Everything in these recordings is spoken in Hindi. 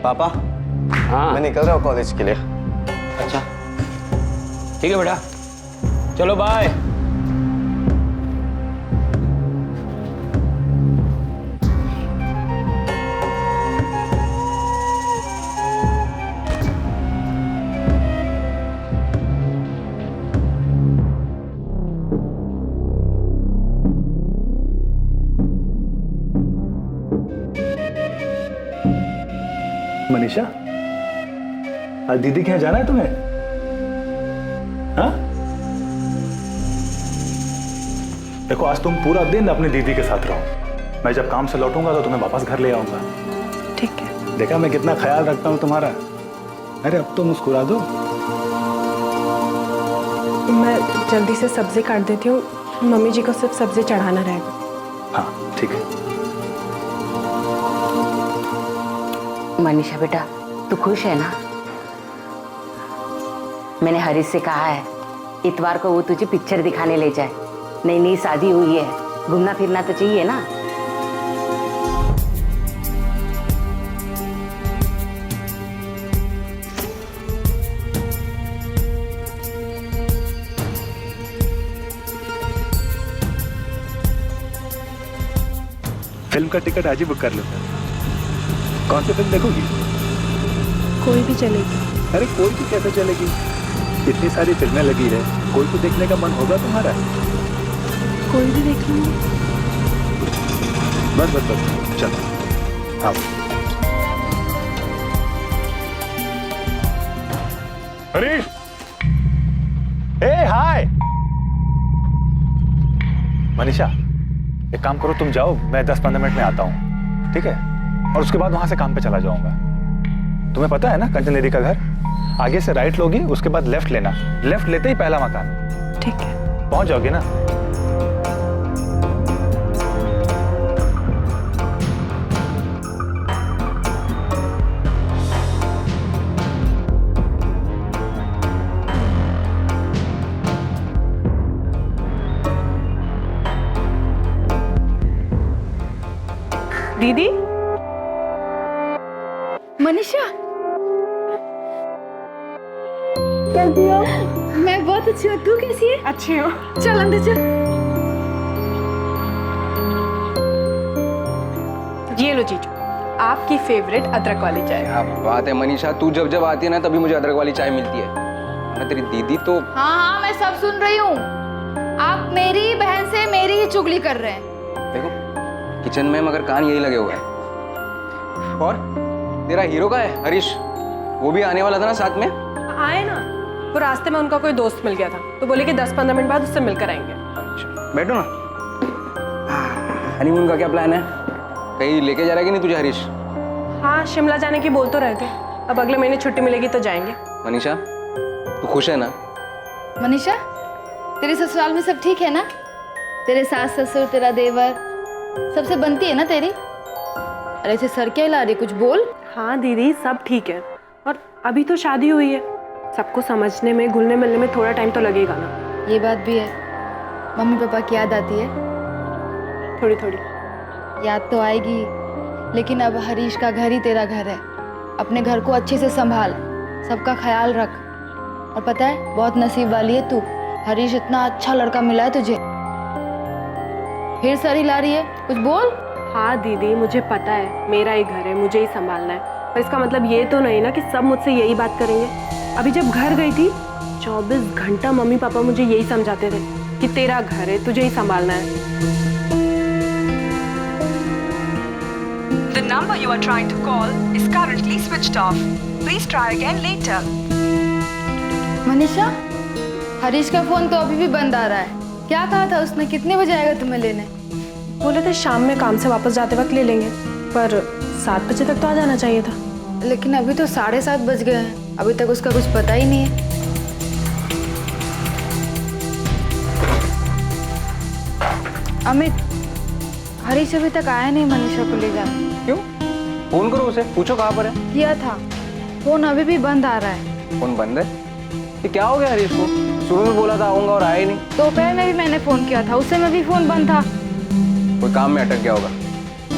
पापा, हाँ मैं निकल रहा हूँ कॉलेज के लिए। अच्छा ठीक है बेटा, चलो बाय। मनीषा, आज दीदी के यहाँ जाना है तुम्हें? हाँ? देखो आज तुम पूरा दिन अपनी दीदी के साथ रहो। मैं जब काम से लौटूंगा तो तुम्हें वापस घर ले आऊंगा। ठीक है। देखा मैं कितना ख्याल रखता हूँ तुम्हारा। अरे अब तो मुस्कुरा दो। मैं जल्दी से सब्जी काट देती हूँ, मम्मी जी को सिर्फ सब्जी चढ़ाना रहेगा। हाँ ठीक है। मनीषा बेटा, तू खुश है ना? मैंने हरीश से कहा है इतवार को वो तुझे पिक्चर दिखाने ले जाए। नई नई शादी हुई है, घूमना फिरना तो चाहिए ना। फिल्म का टिकट आज ही बुक कर लो। कौन सी फिल्म देखोगी? कोई भी चलेगी। अरे कोई भी कैसे चलेगी? इतनी सारी फिल्में लगी है, कोई तो देखने का मन होगा तुम्हारा। कोई भी देख लूंगी। बस बस बस चलो आओ। हरीश, ए हाय। मनीषा एक काम करो, तुम जाओ, मैं 10-15 मिनट में आता हूँ, ठीक है? और उसके बाद वहां से काम पे चला जाऊंगा। तुम्हें पता है ना कंचन दीदी का घर? आगे से राइट लोगी, उसके बाद लेफ्ट लेना, लेफ्ट लेते ही पहला मकान। ठीक है। पहुंच जाओगे ना? दीदी, मनीषा, कैसी हो? मैं बहुत अच्छी हूँ, तू कैसी है? अच्छी हो? चल अंदर चल। ये लो जीजू, आपकी फेवरेट अदरक वाली चाय। क्या बात है मनीषा, तू जब जब आती है ना तभी मुझे अदरक वाली चाय मिलती है। मैं तेरी दीदी तो। हाँ हाँ, मैं सब सुन रही हूँ। आप मेरी बहन से मेरी ही चुगली कर रहे हैं। देखो किचन में मगर कान यही लगे हुए हैं। और तेरा हीरो का है हरीश, वो भी आने वाला था ना साथ में? आए ना, वो रास्ते में उनका कोई दोस्त मिल गया था तो बोले कि 10-15 मिनट बाद उससे मिलकर आएंगे। अच्छा बैठो ना। हनीमून का क्या प्लान है? कहीं लेके जा रहा है कि नहीं तुझे हरीश? हाँ, शिमला जाने की बोल तो रहे थे, अब अगले महीने छुट्टी मिलेगी तो जाएंगे। मनीषा तू खुश है ना? मनीषा, तेरे ससुराल में सब ठीक है ना? तेरे सास ससुर, तेरा देवर, सबसे बनती है ना तेरी? अरे ऐसे सर क्या हिला रही, कुछ बोल। हाँ दीदी, सब ठीक है, और अभी तो शादी हुई है, सबको समझने में, घुलने मिलने में थोड़ा टाइम तो लगेगा ना। ये बात भी है। मम्मी पापा की याद आती है? थोड़ी थोड़ी याद तो आएगी, लेकिन अब हरीश का घर ही तेरा घर है। अपने घर को अच्छे से संभाल, सबका ख्याल रख। और पता है, बहुत नसीब वाली है तू, हरीश इतना अच्छा लड़का मिला है तुझे। फिर सर हिला रही है, कुछ बोल। हाँ दीदी, मुझे पता है मेरा ही घर है, मुझे ही संभालना है, पर इसका मतलब ये तो नहीं ना कि सब मुझसे यही बात करेंगे। अभी जब घर गई थी 24 घंटा मम्मी पापा मुझे यही समझाते थे कि तेरा घर है, तुझे ही संभालना है। The number you are trying to call is currently switched off. Please try again later. Manisha, Harish का फोन तो अभी भी बंद आ रहा है। क्या कहा था उसने, कितने बजे आएगा तुम्हें लेने? बोले थे शाम में काम से वापस जाते वक्त ले लेंगे, पर 7 बजे तक तो आ जाना चाहिए था। लेकिन अभी तो 7:30 बज गए हैं, अभी तक उसका कुछ पता ही नहीं है। अमित, हरीश अभी तक आया नहीं मनीषा को ले जाने। क्यों? फोन करो उसे, पूछो कहाँ पर है। किया था, फोन अभी भी बंद आ रहा है। फोन बंद है? ये क्या हो गया हरीश को? शुरू में बोला था आऊंगा और आया ही नहीं। दोपहर में भी मैंने फोन किया था, उससे में भी फोन बंद था। कोई काम में अटक गया होगा।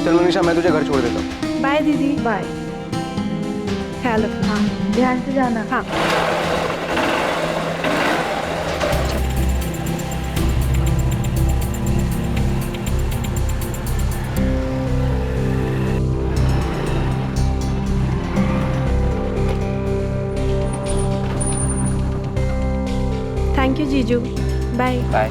चल मनीषा, मैं तुझे घर छोड़ देता हूँ। बाय दीदी। बाय। ख्याल रखना। हाँ ध्यान से जाना। हाँ। थैंक यू जीजू। बाय। बाय।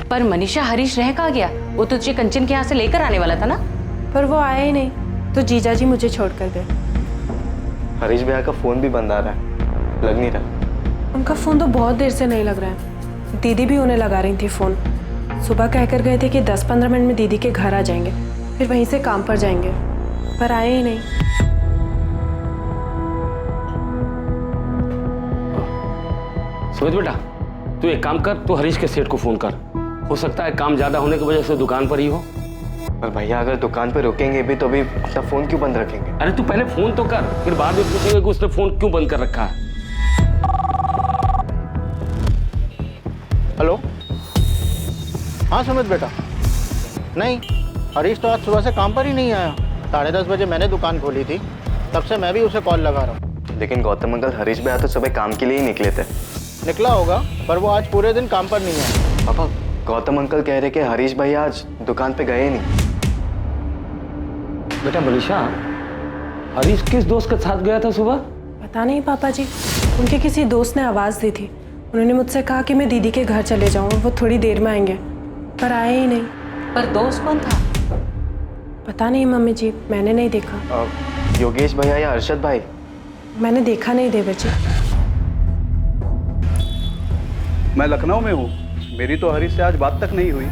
पर मनीषा, हरीश रह कहाँ गया? वो तो तुझे कंचन के यहाँ से लेकर आने वाला था ना? पर वो आया ही नहीं, तो जीजा जी मुझे छोड़ कर गए। हरीश भैया का फोन भी बंद आ रहा है, लग नहीं रहा। उनका फ़ोन तो बहुत देर से नहीं लग रहा है। दीदी भी उन्हें लगा रही थी फ़ोन। सुबह कहकर गए थे कि 10-15 मिनट में दीदी के घर आ जाएंगे, फिर वहीं से काम पर जाएंगे, पर आए ही नहीं। सुमित बेटा, तू एक काम कर, तू हरीश के सेठ को फोन कर। हो सकता है काम ज्यादा होने की वजह से दुकान पर ही हो। पर भैया अगर दुकान पे रुकेंगे भी तो भी अपना फोन क्यों बंद रखेंगे? अरे तू पहले फोन तो कर, फिर बाद में पूछेंगे कि उसने फोन क्यों बंद कर रखा है। हेलो। हाँ सुमित बेटा, नहीं हरीश तो आज सुबह से काम पर ही नहीं आया। 10:30 बजे मैंने दुकान खोली थी, तब से मैं भी उसे कॉल लगा रहा हूँ। लेकिन गौतम अंकल, हरीश भैया तो सुबह काम के लिए ही निकले थे। निकला होगा, पर वो आज पूरे दिन काम पर नहीं आया। पापा, गौतम अंकल कह रहे कि हरीश भैया आज दुकान पे गए ही नहीं। बेटा मनीषा, हरीश किस दोस्त के साथ गया था सुबह? पता नहीं पापा जी, उनके किसी दोस्त ने आवाज़ दी थी। उन्होंने मुझसे कहा कि मैं दीदी के घर चले जाऊँ, वो थोड़ी देर में आएंगे, पर आए ही नहीं। पर दोस्त कौन था? पता नहीं मम्मी जी, मैंने नहीं देखा। योगेश भैया या अरशद भाई? मैंने देखा नहीं देवर जी। मैं लखनऊ में हूँ, मेरी तो हरीश से आज बात तक नहीं हुई।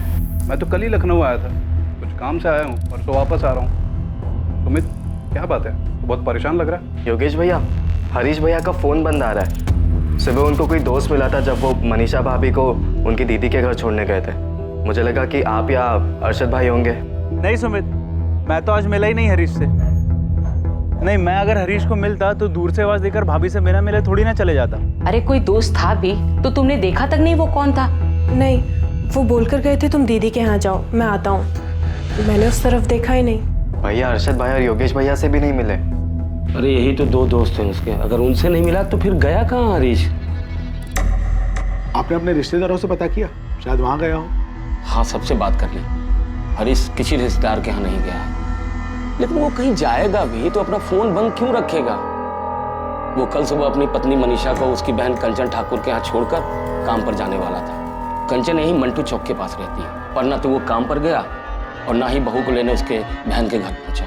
मैं तो कल ही लखनऊ आया था, कुछ काम से आया हूँ और तो वापस आ रहा हूँ। सुमित, क्या बात है, तो बहुत परेशान लग रहा है। योगेश भैया, हरीश भैया का फोन बंद आ रहा है। सुबह उनको कोई दोस्त मिला था जब वो मनीषा भाभी को उनकी दीदी के घर छोड़ने गए थे। मुझे लगा कि आप या अरशद भाई होंगे। नहीं सुमित, मैं तो आज मिला ही नहीं हरीश से। नहीं, मैं अगर हरीश को मिलता तो दूर से आवाज देकर भाभी से बिना मिले थोड़ी ना चले जाता। अरे कोई दोस्त था भी तो तुमने देखा तक नहीं वो कौन था? नहीं, वो बोलकर गए थे तुम दीदी के यहाँ जाओ, मैं आता हूँ। मैंने उस तरफ देखा ही नहीं। भैया अरशद भाई और योगेश भैया से भी नहीं मिले। अरे यही तो दो दोस्त हैं उसके, अगर उनसे नहीं मिला तो फिर गया कहाँ हरीश? आपने अपने रिश्तेदारों से पता किया? शायद वहां गया हो। हाँ, सबसे बात कर ली। हरीश किसी रिश्तेदार के यहाँ नहीं गया है, लेकिन वो कहीं जाएगा भी तो अपना फोन बंद क्यों रखेगा? वो कल सुबह अपनी पत्नी मनीषा को उसकी बहन कंचन ठाकुर के यहाँ छोड़कर काम पर जाने वाला था। कंचन यही मंटू चौक के पास रहती है, पर ना तो वो काम पर गया और ना ही बहू को लेने उसके बहन के घर पहुंचा।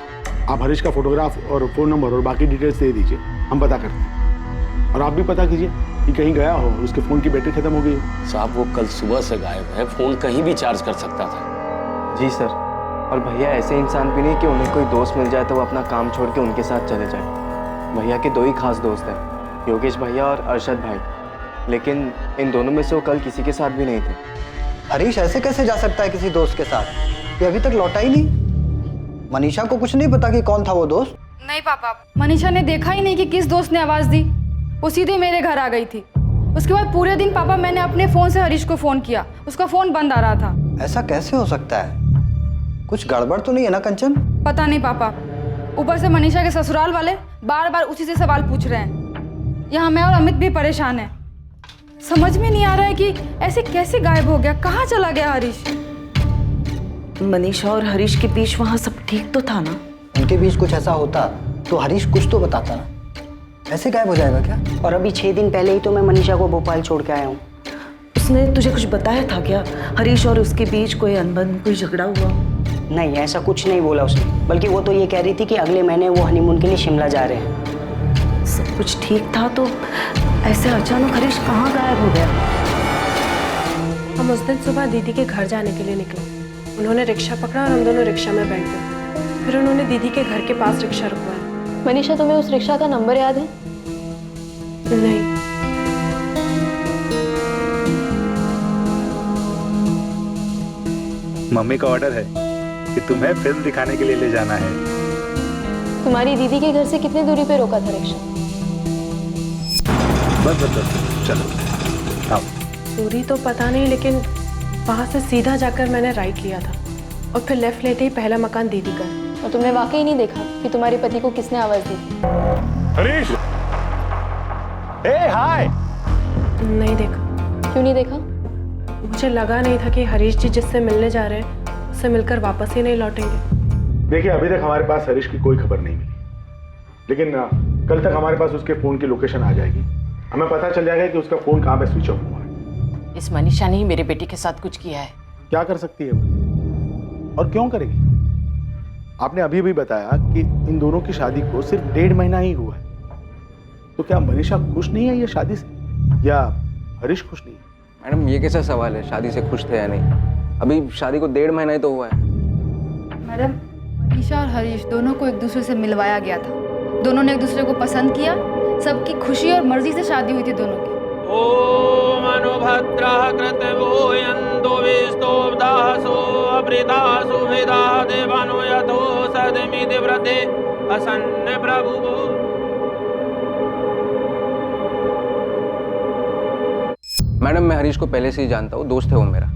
आप हरीश का फोटोग्राफ और फोन नंबर और बाकी डिटेल्स दे दीजिए, हम पता करते हैं। और आप भी पता कीजिए कि कहीं गया हो और उसके फोन की बैटरी खत्म हो गई हो। साहब, वो कल सुबह से गायब है, फोन कहीं भी चार्ज कर सकता था। जी सर, और भैया ऐसे इंसान भी नहीं कि उन्हें कोई दोस्त मिल जाए तो वो अपना काम छोड़ के उनके साथ चले जाए। भैया के दो ही खास दोस्त हैं, योगेश भैया और अरशद भाई, लेकिन इन दोनों में से वो कल किसी के साथ भी नहीं थे। हरीश ऐसे कैसे जा सकता है किसी दोस्त के साथ? ये अभी तक लौटा ही नहीं। मनीषा को कुछ नहीं पता कि कौन था वो दोस्त? नहीं पापा, मनीषा ने देखा ही नहीं कि किस दोस्त ने आवाज़ दी। वो सीधे मेरे घर आ गई थी। उसके बाद पूरे दिन पापा मैंने अपने फ़ोन से हरीश को फ़ोन किया, उसका फ़ोन बंद आ रहा था। ऐसा कैसे हो सकता है? कुछ गड़बड़ तो नहीं है ना कंचन? पता नहीं पापा, ऊपर से मनीषा के ससुराल वाले बार बार उसी से सवाल पूछ रहे हैं। यहाँ मैं और अमित भी परेशान हैं। समझ में नहीं आ रहा है कि ऐसे कैसे गायब हो गया, कहाँ चला गया हरीश? मनीषा और हरीश के बीच वहाँ सब ठीक तो था ना? उनके बीच कुछ ऐसा होता तो हरीश कुछ तो बताता ना। ऐसे गायब हो जाएगा क्या? और अभी 6 दिन पहले ही तो मैं मनीषा को भोपाल छोड़ के आया हूँ। उसने तुझे कुछ बताया था क्या? हरीश और उसके बीच कोई अनबन, कोई झगड़ा हुआ? नहीं, ऐसा कुछ नहीं बोला उसने, बल्कि वो तो ये कह रही थी कि अगले महीने वो हनीमून के लिए शिमला जा रहे हैं। सब कुछ ठीक था तो ऐसे अचानक हरीश कहाँ गायब हो गया? हम उस दिन सुबह दीदी के घर जाने के लिए निकले। उन्होंने रिक्शा पकड़ा और हम दोनों रिक्शा में बैठ गए। फिर उन्होंने दीदी के घर के पास रिक्शा रुकवाया। मनीषा, तुम्हें उस रिक्शा का नंबर याद है? नहीं। मम्मी का ऑर्डर है कि तुम्हें फिल्म दिखाने के लिए ले जाना है। तुम्हारी दीदी के घर से कितनी दूरी पे रोका था रिक्शा? बस चलो आओ। दूरी तो पता नहीं, लेकिन वहाँ से सीधा जाकर मैंने राइट लिया था। और फिर लेफ्ट लेते ही पहला मकान दीदी का। और तुमने वाकई नहीं देखा कि तुम्हारे पति को किसने आवाज दी? हरीश, हे हाय। नहीं देखा। क्यों नहीं देखा? मुझे लगा नहीं था कि हरीश जी जिससे मिलने जा रहे हैं उससे मिलकर वापस ही नहीं लौटेंगे। देखिए, अभी तक हमारे पास हरीश की कोई खबर नहीं मिली, लेकिन कल तक हमारे पास उसके फोन की लोकेशन आ जाएगी। हमें पता चल जाएगा कि उसका फोन कहाँ पे स्विच ऑफ हुआ है। इस मनीषा ने ही मेरे बेटे के साथ कुछ किया है। क्या कर सकती है वो, और क्यों करेगी? आपने अभी भी बताया कि इन दोनों की शादी को सिर्फ 1.5 महीना ही हुआ है, तो क्या मनीषा खुश नहीं है ये शादी से, या हरीश खुश नहीं है? मैडम ये कैसा सवाल है, शादी से खुश थे या नहीं? अभी शादी को 1.5 महीना ही तो हुआ है। मैडम, मनीषा और हरीश दोनों को एक दूसरे से मिलवाया गया था। दोनों ने एक दूसरे को पसंद किया। सबकी खुशी और मर्जी से शादी हुई थी दोनों की। ओम अनुभद्रः कृतवोयन्तो विस्तोब्दासो अभृतासु भेदा देवानो यथो सदमिति व्रते असन्न प्रभुवो। मैडम मैं हरीश को पहले से ही जानता हूँ, दोस्त है वो मेरा।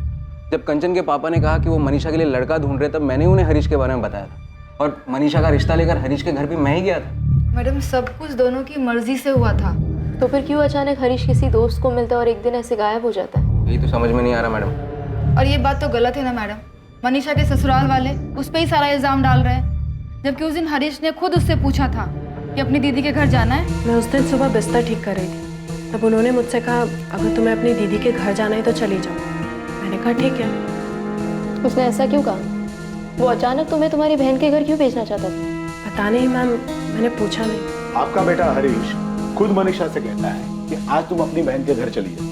जब कंचन के पापा ने कहा कि वो मनीषा के लिए लड़का ढूंढ रहे, तब मैंने उन्हें हरीश के बारे में बताया था, और मनीषा का रिश्ता लेकर हरीश के घर भी मैं ही गया था। मैडम, सब कुछ दोनों की मर्जी से हुआ था। तो फिर क्यों अचानक हरीश किसी दोस्त को मिलता है और एक दिन ऐसे गायब हो जाता है? यही तो समझ में नहीं आ रहा मैडम। और ये बात तो गलत है ना मैडम। मनीषा के ससुराल वाले उस पर ही सारा इल्जाम डाल रहे हैं, जबकि उस दिन हरीश ने खुद उससे पूछा था कि अपनी दीदी के घर जाना है। मैं उस दिन सुबह बिस्तर ठीक कर रही थी, तब उन्होंने मुझसे कहा अगर तुम्हें अपनी दीदी के घर जाना है तो चली जाओ। मैंने कहा ठीक है। उसने ऐसा क्यों कहा? वो अचानक तुम्हें तुम्हारी बहन के घर क्यों भेजना चाहता था? पता नहीं मैम, मैंने पूछा नहीं। आपका बेटा हरीश खुद मनीषा से कहता है कि आज तुम अपनी बहन के घर चली जाओ,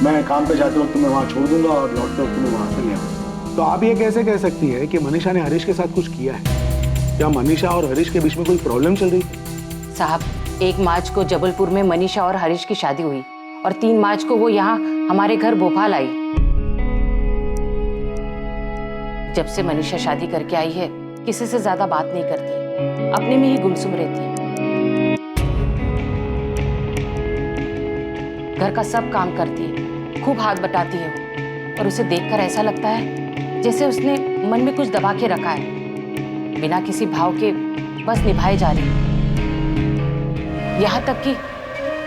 मैं काम पे जाते वक्त तुम्हें वहां छोड़ दूंगा और लौटते वक्त तुम्हें वहां से ले आऊंगा। तो आप ये कैसे कह सकती है कि मनीषा ने हरीश के साथ कुछ किया है? क्या मनीषा और हरीश के बीच में कोई प्रॉब्लम चल रही थी? साहब, 1 मार्च को जबलपुर में मनीषा और हरीश की शादी हुई और 3 मार्च को वो यहाँ हमारे घर भोपाल आई। जब से मनीषा शादी करके आई है, किसी से ज्यादा बात नहीं करती, अपने में ही गुमसुम रहती है। घर का सब काम करती है, खूब हाथ बटाती है वो, और उसे देखकर ऐसा लगता है जैसे उसने मन में कुछ दबा के रखा है, बिना किसी भाव के बस निभाए जा रही है। यहाँ तक कि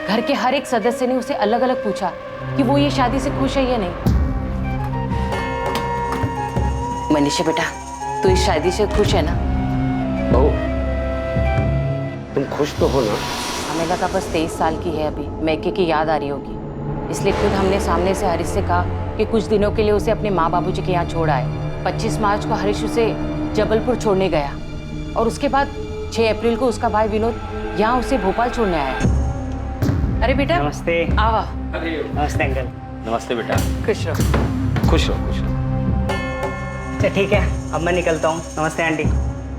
घर के हर एक सदस्य ने उसे अलग अलग पूछा कि वो ये शादी से खुश है या नहीं। मनीषा बेटा, तू इस शादी से खुश है ना? बहू, तुम खुश तो हो ना? हमें लगा बस 23 साल की है अभी, मैके की याद आ रही होगी, इसलिए खुद हमने सामने से हरीश से कहा कि कुछ दिनों के लिए उसे अपने माँ बाबूजी के यहाँ छोड़ आए। 25 मार्च को हरीश उसे जबलपुर छोड़ने गया और उसके बाद 6 अप्रैल को उसका भाई विनोद यहाँ उसे भोपाल छोड़ने आया। अरे बेटा, नमस्ते। आवा। नमस्ते अंकल। नमस्ते बेटा। खुश रहो। खुश रहो, खुश रहो। अच्छा ठीक है, अब मैं निकलता हूँ। नमस्ते आंटी।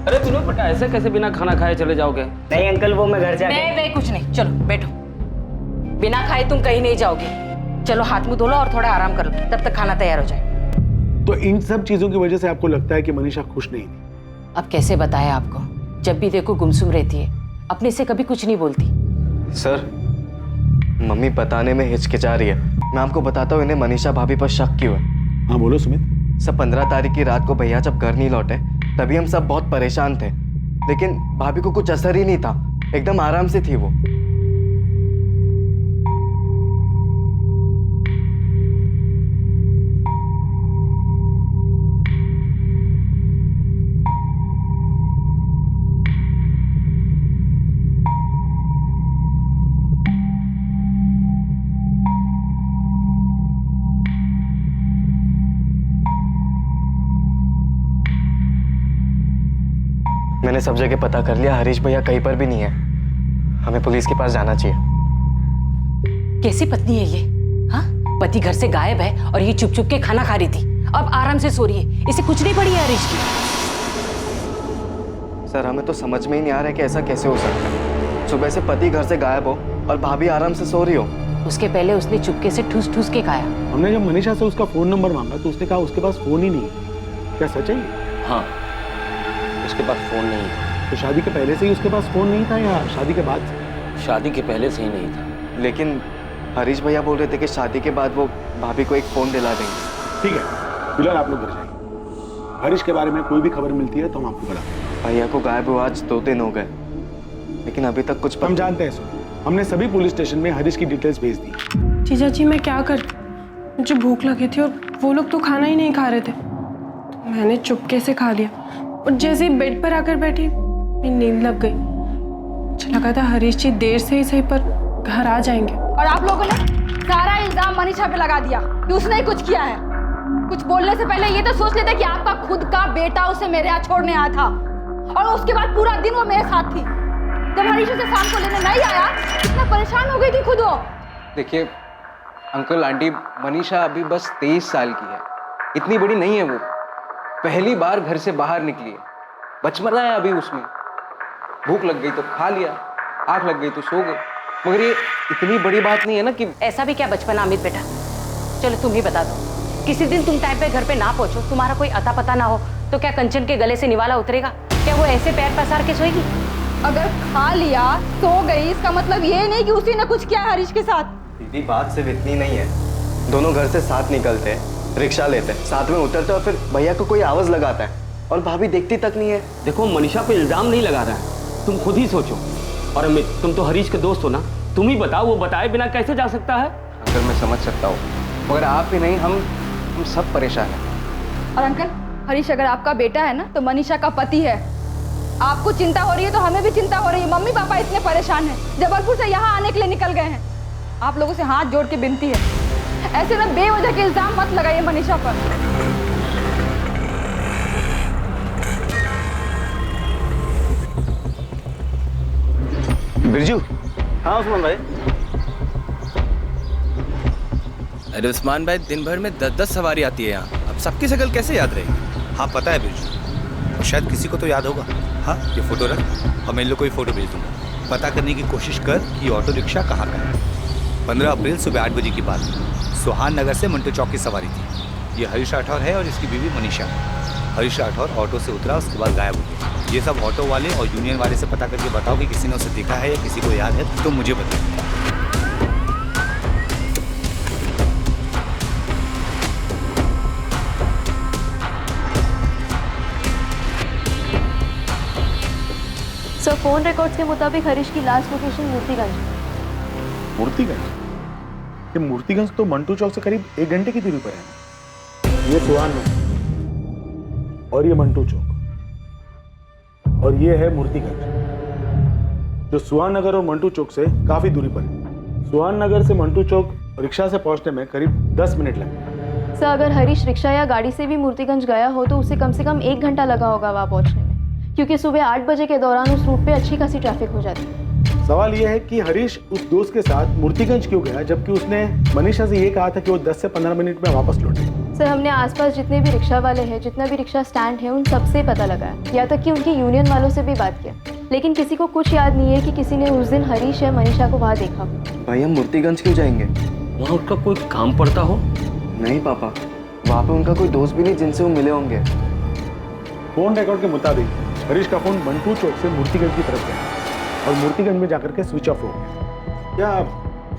अरे विनोद बेटा, ऐसे कैसे बिना खाना खाए चले जाओगे? नहीं अंकल, वो मैं घर जाके। नहीं कुछ नहीं, चलो बैठो। बिना खाए तुम कहीं नहीं जाओगे। चलो हाथ मुंह धो लो और थोड़ा आराम कर लो, तब तक खाना तैयार हो जाए। तो इन सब चीजों की वजह से आपको लगता है कि मनीषा खुश नहीं थी? अब कैसे बताएं आपको, जब भी देखो गुमसुम रहती है, अपने से कभी कुछ नहीं बोलती। सर, मम्मी बताने में हिचकिचा रही है। मैं आपको बताता हूँ, इन्हें मनीषा भाभी पर शक क्यों है। हाँ बोलो सुमित। सब 15 तारीख की रात को भैया जब घर नहीं लौटे, तभी हम सब बहुत परेशान थे, लेकिन भाभी को कुछ असर ही नहीं था, एकदम आराम से थी वो। मैंने सब जगह पता कर लिया, हरीश भैया कहीं पर भी नहीं है। हमें पुलिस के पास जाना चाहिए। कैसी पत्नी है ये? हाँ, पति घर से गायब है और ये चुप चुप के खाना खा रही थी, अब आराम से सो रही है। इसे कुछ नहीं पड़ी है हरीश की। सर, हमें तो समझ में ही नहीं आ रहा है कि ऐसा कैसे हो सकता है। सुबह से पति घर से गायब हो और भाभी आराम से सो रही हो। उसके पहले उसने चुपके से ठूस ठूस के खाया। हमने जब मनीषा से उसका फोन नंबर मांगा तो उसने कहा उसके पास फोन ही नहीं है। क्या सच है ये? हाँ, उसके पास फोन नहीं है। तो शादी के पहले से ही उसके पास फोन नहीं था या शादी के बाद? शादी के पहले से ही नहीं था। लेकिन हरीश भैया बोल रहे थे कि शादी के बाद वो भाभी को एक फोन दिला देंगे। ठीक है, फिलहाल आप लोग घर जाइए। हरीश के बारे में कोई भी खबर मिलती है तो हम आपको बताते हैं। भैया को गायब हुआ आज 2 दिन हो गए, लेकिन अभी तक कुछ हम जानते हैं सुन, हमने सभी पुलिस स्टेशन में हरीश की डिटेल्स भेज दी। जीजा जी मैं क्या करती, मुझे भूख लगी थी और वो लोग तो खाना ही नहीं खा रहे थे, तो मैंने चुपके से खा लिया और जैसे ही बेड पर आकर बैठी मेरी नींद लग गई। मुझे लगा था हरीश जी देर से ही सही पर घर आ जाएंगे। और आप लोगों ने सारा इल्जाम मनीषा पे लगा दिया कि उसने ही कुछ किया है। कुछ बोलने से पहले ये तो सोच लेते कि आपका खुद का बेटा उसे मेरे यहाँ छोड़ने आया था और उसके बाद पूरा दिन वो मेरे साथ थी। जब हरीश उसे शाम को लेने नहीं आया कितना परेशान हो गई थी खुद वो। देखिए अंकल आंटी, मनीषा अभी बस 23 साल की है, इतनी बड़ी नहीं है वो। पहली बार घर से बाहर निकली है, बचपना है अभी उसमें। भूख लग गई तो खा लिया, आंख लग गई तो सो गए, मगर ये इतनी बड़ी बात नहीं है ना कि। ऐसा भी क्या बचपन अमित बेटा, चलो तुम ही बता दो, किसी दिन तुम टाइम पे घर पे ना पहुंचो, तुम्हारा कोई अता पता ना हो, तो क्या कंचन के गले से निवाला उतरेगा? क्या वो ऐसे पैर पसार के सोएगी? अगर खा लिया सो गई, इसका मतलब ये नहीं कि उसी ने कुछ किया हरीश के साथ। दीदी बात सिर्फ इतनी नहीं है, दोनों घर से साथ निकलते हैं, रिक्शा लेते हैं, साथ में उतरते हैं और फिर भैया को कोई आवाज लगाता है और भाभी देखती तक नहीं है। देखो मनीषा पे इल्जाम नहीं लगा रहा है, तुम खुद ही सोचो। और अमित तुम तो हरीश के दोस्त हो ना, तुम ही बताओ वो बताए बिना कैसे जा सकता है? अंकल मैं समझ सकता हूँ, मगर आप ही नहीं, हम सब परेशान हैं। और अंकल हरीश अगर आपका बेटा है ना तो मनीषा का पति है। आपको चिंता हो रही है तो हमें भी चिंता हो रही है। मम्मी पापा इतने परेशान हैं, जबलपुर से यहाँ आने के लिए निकल गए हैं। आप लोगों से हाथ जोड़ के विनती है, ऐसे ना बेवजह के इल्जाम मत लगाइए मनीषा पर। बिरजू। हाँ उस्मान भाई। अरे उस्मान भाई, दिन भर में 10-10 सवारी आती है यहाँ, अब सबकी शक्ल कैसे याद रहेगी? हाँ पता है बिरजू, और शायद किसी को तो याद होगा। हाँ ये फोटो रख और मैं इन लोग को ही फोटो भेज दूंगा। पता करने की कोशिश कर कि ऑटो रिक्शा कहाँ का है। 15 अप्रैल सुबह 8 बजे की बात है, सुहान नगर से मंटो चौक की सवारी थी। ये हरीश राठौर है और इसकी बीवी मनीषा। हरीश राठौर ऑटो से उतरा, उसके बाद गायब हो गया। ये सब ऑटो वाले और यूनियन वाले से पता करके बताओ कि किसी ने उसे देखा है या किसी को याद है तो मुझे बताओ। सर फोन रिकॉर्ड्स के मुताबिक हरीश की लास्ट लोकेशन मूर्तिगंज। मूर्तिगंज? ये मूर्तिगंज तो मंटू चौक से करीब 1 घंटे की दूरी पर है। ये सुहान नगर और ये मंटू चौक और ये है मूर्तिगंज, जो सुहान नगर और मंटू चौक से काफी दूरी पर है। सुहान नगर से मंटू चौक रिक्शा से पहुंचने में करीब 10 मिनट लगते। सर अगर हरीश रिक्शा या गाड़ी से भी मूर्तिगंज गया हो तो उसे कम से कम 1 घंटा लगा होगा वहां पहुंचने में, क्योंकि सुबह 8 बजे के दौरान उस रूट पे अच्छी खासी ट्रैफिक हो जाती है। सवाल यह है कि हरीश उस दोस्त के साथ मूर्तिगंज क्यों गया, जबकि उसने मनीषा से ये कहा था कि वो 10 से 15 मिनट में वापस लौटे। सर हमने आसपास जितने भी रिक्शा वाले हैं, जितना भी रिक्शा स्टैंड है, उन सबसे पता लगाया, यहाँ तक कि उनकी यूनियन वालों से भी बात किया, लेकिन किसी को कुछ याद नहीं है कि किसी ने उस दिन हरीश या मनीषा को वहाँ देखा। भाई हम मूर्तिगंज क्यों जाएंगे? वहाँ उनका कोई काम पड़ता हो? नहीं पापा, वहाँ पे उनका कोई दोस्त भी नहीं जिनसे वो मिले होंगे। फोन रिकॉर्ड के मुताबिक हरीश का फोन मंटू चौक से मूर्तिगंज की तरफ गया और मूर्तिगंज में जाकर के स्विच ऑफ हो गया। क्या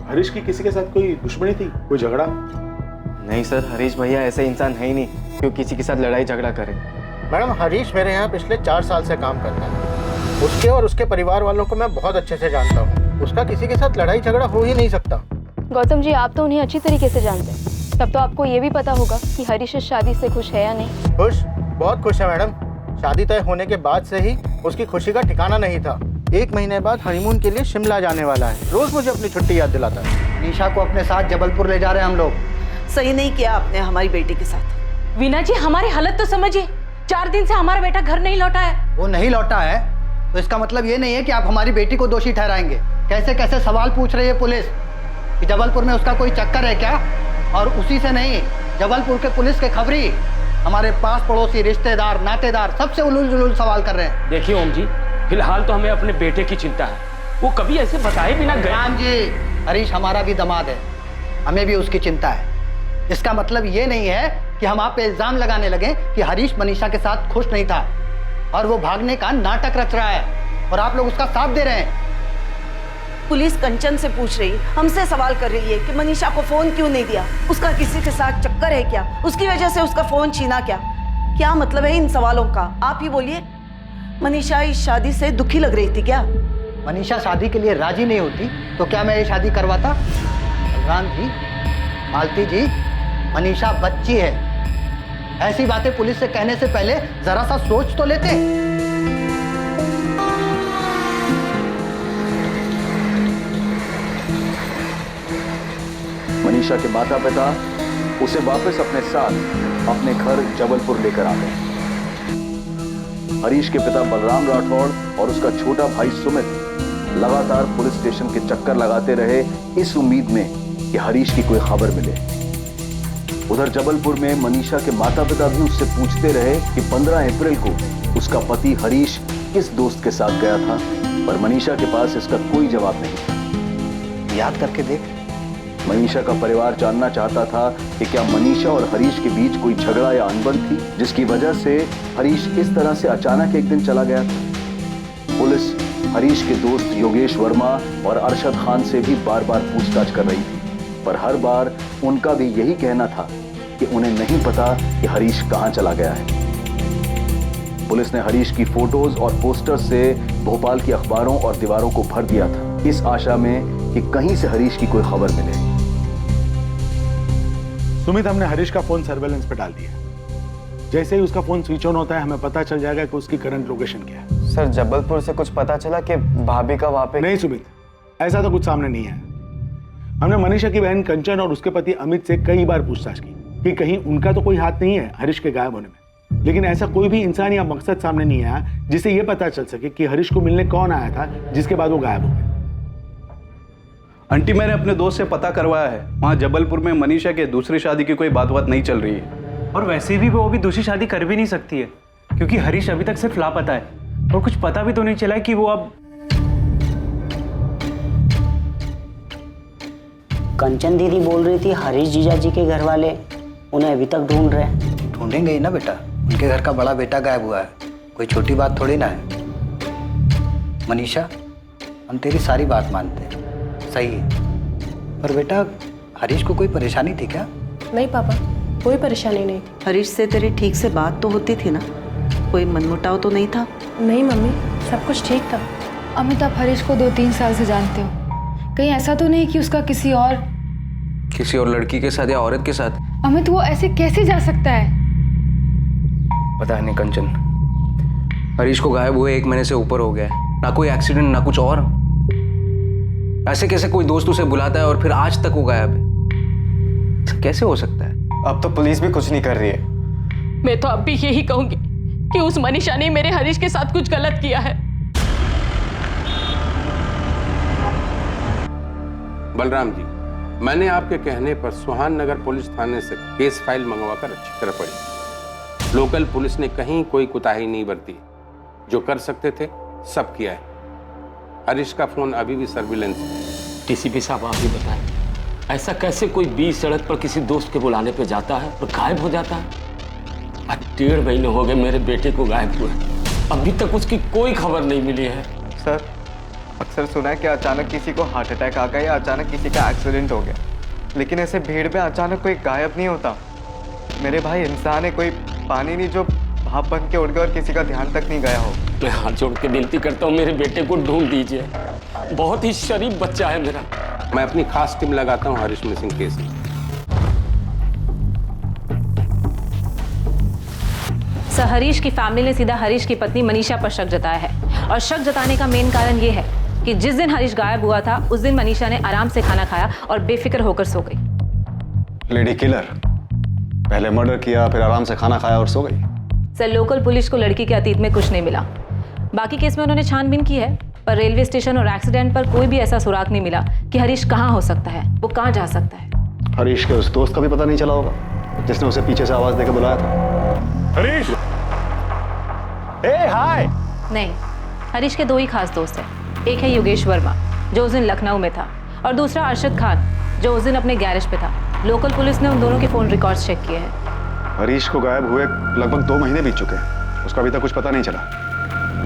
हरीश की किसी के साथ कोई दुश्मनी थी, कोई झगड़ा? नहीं सर, हरीश भैया ऐसे इंसान है ही नहीं क्यों किसी के साथ लड़ाई झगड़ा करे। मैडम हरीश मेरे यहाँ पिछले 4 साल से काम करता है। उसके और उसके परिवार वालों को मैं बहुत अच्छे से जानता हूँ। उसका किसी के साथ लड़ाई झगड़ा हो ही नहीं सकता। गौतम जी आप तो उन्हें अच्छी तरीके से जानते हैं, तब तो आपको ये भी पता होगा कि हरीश इस शादी से खुश है या नहीं। खुश, बहुत खुश है मैडम। शादी तय होने के बाद से ही उसकी खुशी का ठिकाना नहीं था। 1 महीने बाद हनीमून के लिए शिमला जाने वाला है। रोज मुझे अपनी छुट्टी याद दिलाता है। निशा को अपने साथ जबलपुर ले जा रहे हैं हम लोग। सही नहीं किया आपने हमारी बेटी के साथ। वीना जी हमारी हालत तो समझिए, 4 दिन से हमारा बेटा घर नहीं लौटा है। वो नहीं लौटा है तो इसका मतलब ये नहीं है कि आप हमारी बेटी को दोषी ठहराएंगे। कैसे कैसे सवाल पूछ रही है पुलिस कि जबलपुर में उसका कोई चक्कर है क्या? और उसी से नहीं, जबलपुर के पुलिस के खबरी हमारे पास पड़ोसी रिश्तेदार नातेदार सबसे उलूल जुलूल सवाल कर रहे हैं। देखिए ओम जी, फिलहाल तो हमें अपने बेटे की चिंता है। वो कभी ऐसे बताए बिना गए। राम जी, हरीश हमारा भी दामाद है, हमें भी उसकी चिंता है। इसका मतलब ये नहीं है कि हम आप पे इल्जाम लगाने लगे कि हरीश मनीषा के साथ खुश नहीं था और वो भागने का नाटक रच रहा है और आप लोग उसका साथ दे रहे हैं। पुलिस कंचन से पूछ रही, हमसे सवाल कर रही है कि मनीषा को फोन क्यों नहीं दिया, उसका किसी के साथ चक्कर है क्या, उसकी वजह से उसका फोन छीना क्या। क्या मतलब है इन सवालों का? आप ही बोलिए। मनीषा इस शादी से दुखी लग रही थी क्या? मनीषा शादी के लिए राजी नहीं होती तो क्या मैं ये शादी करवाता? बलराम जी, मालती जी, मनीषा बच्ची है। ऐसी बातें पुलिस से कहने से पहले जरा सा सोच तो लेते। मनीषा के माता पिता उसे वापस अपने साथ अपने घर जबलपुर लेकर आ गए। हरीश के पिता बलराम राठौड़ और उसका छोटा भाई सुमित लगातार पुलिस स्टेशन के चक्कर लगाते रहे इस उम्मीद में कि हरीश की कोई खबर मिले। उधर जबलपुर में मनीषा के माता पिता भी उससे पूछते रहे कि 15 अप्रैल को उसका पति हरीश किस दोस्त के साथ गया था, पर मनीषा के पास इसका कोई जवाब नहीं था। याद करके देख। मनीषा का परिवार जानना चाहता था कि क्या मनीषा और हरीश के बीच कोई झगड़ा या अनबन थी जिसकी वजह से हरीश इस तरह से अचानक एक दिन चला गया था। पुलिस हरीश के दोस्त योगेश वर्मा और अरशद खान से भी बार बार पूछताछ कर रही थी, पर हर बार उनका भी यही कहना था कि उन्हें नहीं पता कि हरीश कहां चला गया है। पुलिस ने हरीश की फोटोज और पोस्टर्स से भोपाल की अखबारों और दीवारों को भर दिया था, इस आशा में कि कहीं से हरीश की कोई खबर मिले। सुमित, हमने हरीश का फोन सर्वेलेंस पे डाल दिया। जैसे ही उसका फोन स्विच ऑन होता है हमें पता चल जाएगा कि उसकी करंट लोकेशन क्या है। सर, जबलपुर से कुछ पता चला कि भाभी का वहां पे? नहीं सुमित, ऐसा तो कुछ सामने नहीं है। हमने मनीषा की बहन कंचन और उसके पति अमित से कई बार पूछताछ की कि कहीं उनका तो कोई हाथ नहीं है हरीश के गायब होने में, लेकिन ऐसा कोई भी इंसान या मकसद सामने नहीं आया जिससे यह पता चल सके कि हरीश को मिलने कौन आया था जिसके बाद वो गायब हो गए। आंटी, मैंने अपने दोस्त से पता करवाया है, वहाँ जबलपुर में मनीषा के दूसरी शादी की कोई बात नहीं चल रही है। और वैसे भी वो अभी दूसरी शादी कर भी नहीं सकती है क्योंकि हरीश अभी तक सिर्फ लापता है और कुछ पता भी तो नहीं चला कि वो अब। कंचन दीदी बोल रही थी हरीश जीजा जी के घर वाले उन्हें अभी तक ढूंढ रहे हैं। ढूंढेंगे ही ना बेटा, उनके घर का बड़ा बेटा गायब हुआ है, कोई छोटी बात थोड़ी ना है। मनीषा, हम तेरी सारी बात मानते हैं, सही है, पर बेटा हरीश को कोई परेशानी थी क्या? नहीं पापा, कोई परेशानी नहीं। हरीश से तेरी ठीक से बात तो होती थी ना? कोई मनमुटाव तो नहीं था? नहीं मम्मी, सब कुछ ठीक था। अमित, आप हरीश को 2-3 साल से जानते हो, कहीं ऐसा तो नहीं कि उसका किसी और लड़की के साथ या औरत के साथ? अमित, वो ऐसे कैसे जा सकता है? पता नहीं कंचन, हरीश को गायब हुए 1 महीने से ऊपर हो गया है, ना कोई एक्सीडेंट ना कुछ और। ऐसे कैसे कोई दोस्त उसे बुलाता है और फिर आज तक वो गायब है? कैसे हो सकता है? अब तो पुलिस भी कुछ नहीं कर रही है। मैं तो अब भी यही कहूंगी कि उस मनीषा ने मेरे हरीश के साथ कुछ गलत किया है। बलराम जी, मैंने आपके कहने पर सुहान नगर पुलिस थाने से केस फाइल मंगवाकर अच्छी तरह पढ़ी। लोकल पुलिस ने कहीं कोई कुताही नहीं बरती, जो कर सकते थे सब किया है। हरीश का फोन अभी भी सर्विलेंस है। टीसीपी साहब, आप ही बताएं, ऐसा कैसे कोई बीच सड़क पर किसी दोस्त के बुलाने पे जाता है और गायब हो जाता है? आज 1.5 महीने हो गए मेरे बेटे को गायब हुए, अभी तक उसकी कोई खबर नहीं मिली है। सर, अक्सर सुना है कि अचानक किसी को हार्ट अटैक आ गया या अचानक किसी का एक्सीडेंट हो गया, लेकिन ऐसे भीड़ में अचानक कोई गायब नहीं होता। मेरे भाई इंसान है, कोई पानी नहीं जो भाप बन के उड़ गया और किसी का ध्यान तक नहीं गया हो। मैं हाथ जोड़ के विनती करता हूँ, मेरे बेटे को ढूंढ दीजिए, बहुत ही शरीफ बच्चा है मेरा। मैं अपनी खास टीम लगाता हूँ हरीश मिसिंग केस में। सर, हरीश की फैमिली ने सीधा हरीश की पत्नी मनीषा पर शक जताया है और शक जताने का मेन कारण ये है कि जिस दिन हरीश गायब हुआ था उस दिन मनीषा ने आराम से खाना खाया और बेफिक्र होकर सो गई। लेडी किलर, पहले मर्डर किया, फिर आराम से खाना खाया और सो गई। सर, लोकल पुलिस को लड़की के अतीत में कुछ नहीं मिला। बाकी केस में उन्होंने छानबीन की है, पर रेलवे स्टेशन और एक्सीडेंट पर कोई भी ऐसा सुराग नहीं मिला कि हरीश कहाँ हो सकता है, वो कहाँ जा सकता है। हरीश के उस दोस्त का भी पता नहीं चला होगा जिसने उसे पीछे से आवाज देकर बुलाया था। हरीश! हाय! नहीं, हरीश के 2 ही खास दोस्त हैं। एक है योगेश वर्मा जो उस दिन लखनऊ में था और दूसरा अरशद खान जो उस दिन अपने गैरेज पे था। लोकल पुलिस ने उन दोनों के फोन रिकॉर्ड्स चेक किए हैं। हरीश को गायब हुए लगभग 2 महीने बीत चुके हैं, उसका अभी तक कुछ पता नहीं चला।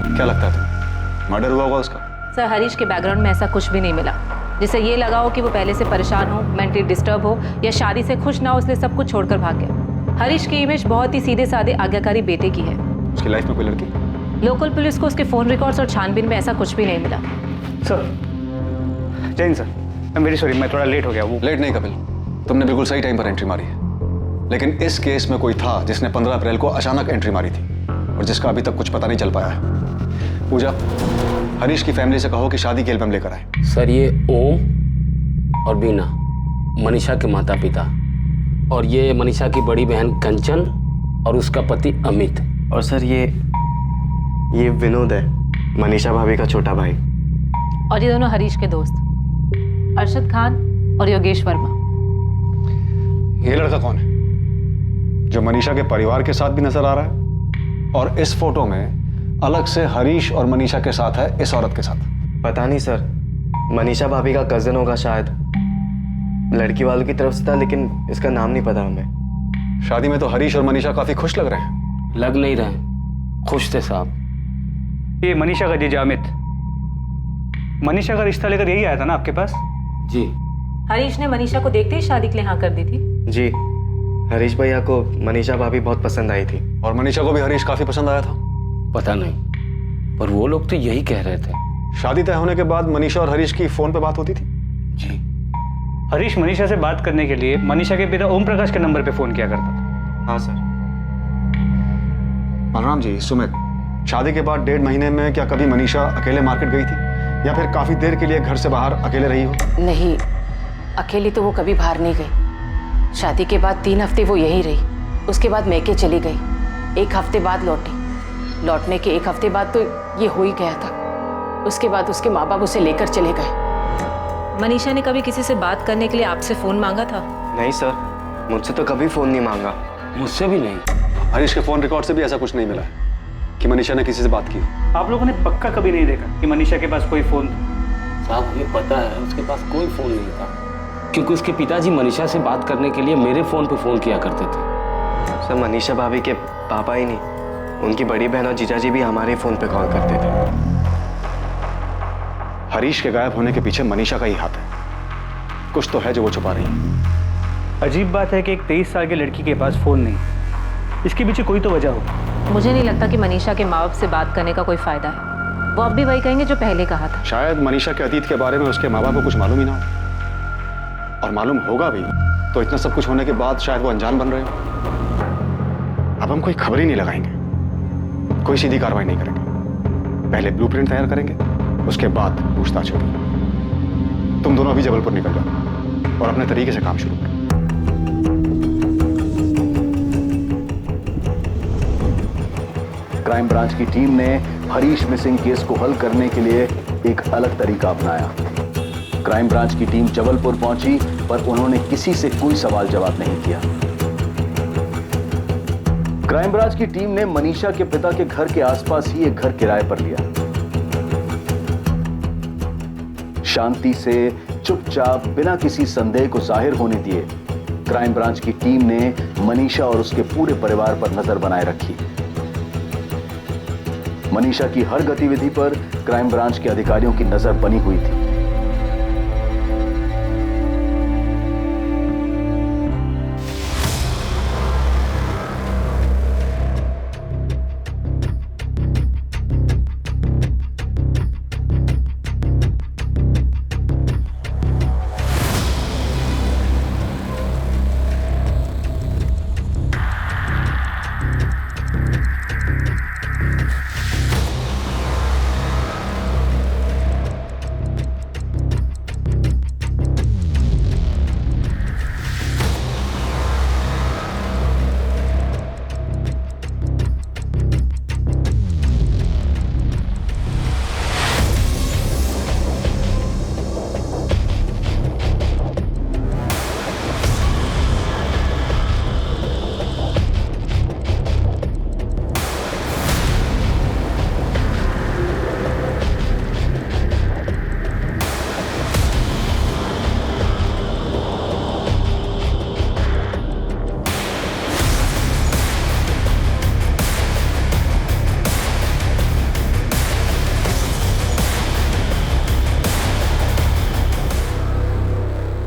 क्या लगता है तुम्हें, मर्डर हुआ होगा उसका? सर, हरीश के बैकग्राउंड में ऐसा कुछ भी नहीं मिला जिससे ये लगा हो कि वो पहले से परेशान हो, मेंटली डिस्टर्ब हो या शादी से खुश ना हो इसलिए सब कुछ छोड़कर भाग गया। हरीश की इमेज बहुत ही सीधे साधे आज्ञाकारी बेटे की है। उसकी लाइफ में कोई लड़की? लोकल पुलिस को उसके फोन रिकॉर्ड्स और छानबीन में ऐसा कुछ भी नहीं मिला। Sir, Jain sir, I am very sorry, मैं थोड़ा लेट हो गया। वो लेट नहीं कपिल, तुमने बिल्कुल सही टाइम पर एंट्री मारी है। लेकिन इस केस में कोई था जिसने 15 अप्रैल को अचानक एंट्री मारी थी और जिसका अभी तक कुछ पता नहीं चल पाया है। पूजा, हरीश की फैमिली से कहो कि शादी के एल्बम लेकर आए। सर, ये ओम और बीना मनीषा के माता पिता, और ये मनीषा की बड़ी बहन कंचन और उसका पति अमित। और सर ये विनोद है, मनीषा भाभी का छोटा भाई। और ये दोनों हरीश के दोस्त अरशद खान और योगेश वर्मा। ये लड़का कौन है जो मनीषा के परिवार के साथ भी नजर आ रहा है और इस फोटो में अलग से हरीश और मनीषा के साथ है इस औरत के साथ? पता नहीं सर, मनीषा भाभी का कजिन होगा शायद, लड़की वालों की तरफ से था, लेकिन इसका नाम नहीं पता हमें। शादी में तो हरीश और मनीषा काफी खुश लग रहे हैं। लग नहीं रहे, खुश थे साहब। ये मनीषा का जीजा अमित, मनीषा का रिश्ता लेकर यही आया था ना आपके पास? जी। हरीश ने मनीषा को देखते ही शादी के लिए हाँ कर दी थी। जी, हरीश भैया को मनीषा भाभी बहुत पसंद आई थी। और मनीषा को भी हरीश काफी पसंद आया था? पता नहीं, पर वो लोग तो यही कह रहे थे। शादी तय होने के बाद मनीषा और हरीश की फोन पे बात होती थी? जी। हरीश मनीषा से बात करने के लिए मनीषा के पिता ओम प्रकाश के नंबर पे फोन किया करता था। हाँ सर। बलराम जी, सुमित, शादी के बाद 1.5 महीने में क्या कभी मनीषा अकेले मार्केट गई थी या फिर काफी देर के लिए घर से बाहर अकेले रही हो? नहीं, अकेली तो वो कभी बाहर नहीं गई। शादी के बाद 3 हफ्ते वो यहीं रही, उसके बाद मैके चली गई। 1 हफ्ते बाद लौटी। लौटने के 1 हफ्ते बाद तो ये हो ही गया था। उसके बाद उसके माँ बाप उसे लेकर चले गए। मनीषा ने कभी किसी से बात करने के लिए आपसे फोन मांगा था? नहीं सर, मुझसे तो कभी फोन नहीं मांगा। मुझसे भी नहीं। हरीश के फोन रिकॉर्ड से भी ऐसा कुछ नहीं मिला है कि मनीषा ने किसी से बात की। आप लोगों ने पक्का कभी नहीं देखा कि मनीषा के पास कोई फोन था? साहब, हमें पता है उसके पास कोई फोन नहीं था, क्योंकि उसके पिताजी मनीषा से बात करने के लिए मेरे फोन पे फोन किया करते थे। सर, मनीषा भाभी के पापा ही नहीं, उनकी बड़ी बहन और जीजाजी भी हमारे फोन पे कॉल करते थे। हरीश के गायब होने के पीछे मनीषा का ही हाथ है। कुछ तो है जो वो छुपा रही है। अजीब बात है कि एक 23 साल की लड़की के पास फोन नहीं, इसके पीछे कोई तो वजह हो। मुझे नहीं लगता कि मनीषा के माँ बाप से बात करने का कोई फायदा है। वो अब भी वही कहेंगे जो पहले कहा था। शायद मनीषा के अतीत के बारे में उसके माँ बाप को कुछ मालूम ही ना हो, और मालूम होगा भी तो इतना सब कुछ होने के बाद शायद वो अनजान बन रहे हो। अब हम कोई खबर ही नहीं लगाएंगे, कोई सीधी कार्रवाई नहीं करेंगे। पहले ब्लूप्रिंट तैयार करेंगे, उसके बाद पूछताछ होगी। तुम दोनों अभी जबलपुर निकल जाओ और अपने तरीके से काम शुरू करो। क्राइम ब्रांच की टीम ने हरीश मिसिंग केस को हल करने के लिए एक अलग तरीका अपनाया। क्राइम ब्रांच की टीम जबलपुर पहुंची, पर उन्होंने किसी से कोई सवाल जवाब नहीं किया। क्राइम ब्रांच की टीम ने मनीषा के पिता के घर के आसपास ही एक घर किराए पर लिया। शांति से, चुपचाप, बिना किसी संदेह को जाहिर होने दिए, क्राइम ब्रांच की टीम ने मनीषा और उसके पूरे परिवार पर नजर बनाए रखी। मनीषा की हर गतिविधि पर क्राइम ब्रांच के अधिकारियों की नजर बनी हुई थी।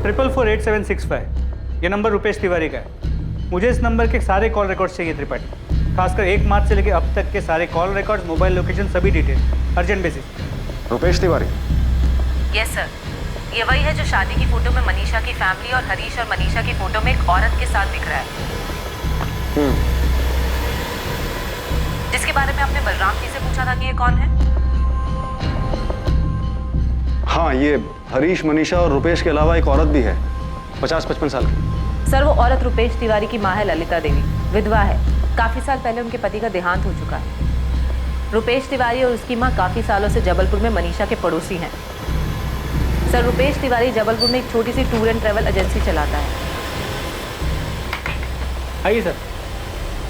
$488-765, ये नंबर रुपेश तिवारी का है। मुझे इस नंबर के सारे कॉल रिकॉर्ड्स चाहिए त्रिपाठी, खासकर 1 मार्च से लेकर अब तक के सारे कॉल रिकॉर्ड्स, मोबाइल लोकेशन, सभी detail, urgent basis. Rupesh Tiwari? Yes sir, ये वही है जो शादी की फोटो में मनीषा की फैमिली और हरीश और मनीषा की फोटो में एक औरत के साथ दिख रहा है, जिसके बारे में आपने बलराम जी से पूछा था कि ये कौन है। हाँ, ये हरीश, मनीषा और रुपेश के अलावा एक औरत भी है, 50-55 साल की। सर, वो औरत रुपेश तिवारी की माँ है ललिता देवी, विधवा है। काफी साल पहले उनके पति का देहांत हो चुका है। रुपेश तिवारी और उसकी माँ काफी सालों से जबलपुर में मनीषा के पड़ोसी हैं। सर, रुपेश तिवारी जबलपुर में एक छोटी सी टूर एंड ट्रैवल एजेंसी चलाता है। आइए सर,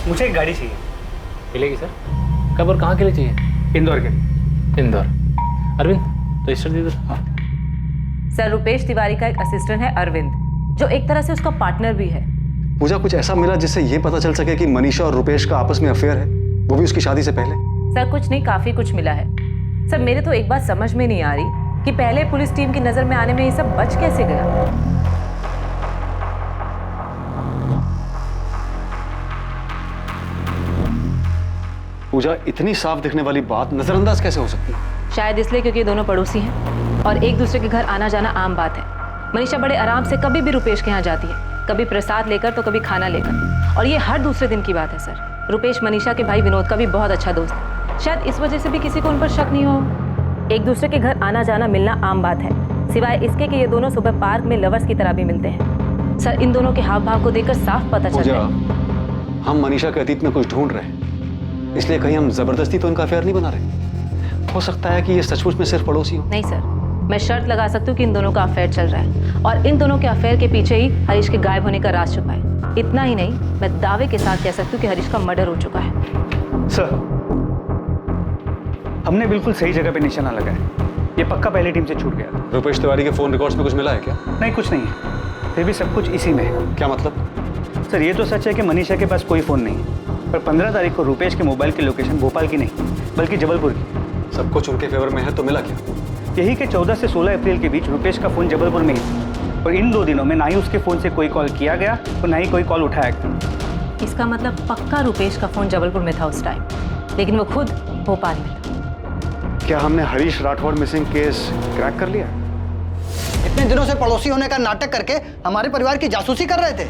मुझे एक गाड़ी चाहिए। मिलेगी सर? कब और कहाँ के लिए चाहिए? इंदौर के लिए। इंदौर। अरविंद, रजिस्टर दे दो। हाँ। सर, रुपेश तिवारी का एक असिस्टेंट है अरविंद, जो एक तरह से उसका पार्टनर भी है। पूजा, कुछ ऐसा मिला जिससे ये पता चल सके कि मनीषा और रुपेश का आपस में अफेयर है, वो भी उसकी शादी से पहले? सर, कुछ नहीं, काफी कुछ मिला है। सर, मेरे तो एक बात समझ में नहीं आ रही कि पहले पुलिस टीम की नजर में आने में ये सब बच कैसे गया। पूजा, इतनी साफ दिखने वाली बात नजरअंदाज कैसे हो सकती है? शायद इसलिए क्योंकि ये दोनों पड़ोसी हैं और एक दूसरे के घर आना जाना आम बात है। मनीषा बड़े आराम से कभी भी रुपेश के यहाँ जाती है, कभी प्रसाद लेकर तो कभी खाना लेकर, और ये हर दूसरे दिन की बात है। सर, रुपेश मनीषा के भाई विनोद का भी बहुत अच्छा दोस्त है, शायद इस वजह से भी किसी को उन पर शक नहीं हो। एक दूसरे के घर आना जाना मिलना आम बात है, सिवाय इसके कि ये दोनों सुबह पार्क में लवर्स की तरह भी मिलते हैं। सर, इन दोनों के हाव भाव को देखकर साफ पता चलता है। हम मनीषा के अतीत में कुछ ढूंढ रहे हैं, इसलिए कहीं हम जबरदस्ती तो इनका अफेयर नहीं बना रहे। हो सकता है कि ये सचमुच में सिर्फ पड़ोसी हो। नहीं सर, मैं शर्त लगा सकती हूँ कि इन दोनों का अफेयर चल रहा है और इन दोनों के अफेयर के पीछे ही हरीश के गायब होने का राज छुपा है। इतना ही नहीं, मैं दावे के साथ कह सकती हूँ कि हरीश का मर्डर हो चुका है। सर, हमने बिल्कुल सही जगह पे निशाना लगाया, ये पक्का पहली टीम से छूट गया था। रुपेश तिवारी के फोन रिकॉर्ड्स में कुछ मिला है क्या? नहीं, कुछ नहीं है, फिर भी सब कुछ इसी में है। क्या मतलब? सर, ये तो सच है कि मनीषा के पास कोई फोन नहीं है, पर 15 तारीख को रुपेश के मोबाइल की लोकेशन भोपाल की नहीं बल्कि जबलपुर की। सब कुछ उनके फेवर में है, तो मिला क्या? यही कि 14 से 16 अप्रैल के बीच रुपेश का फोन जबलपुर में ही, और इन 2 दिनों में ना ही उसके फोन से कोई कॉल किया गया और ना ही कोई कॉल उठाया गया। इसका मतलब पक्का रुपेश का फोन जबलपुर में था उस टाइम, लेकिन वो खुद भोपाल में था। क्या हमने Harish Rathore missing case crack कर लिया? इतने दिनों से पड़ोसी होने का नाटक करके हमारे परिवार की जासूसी कर रहे थे।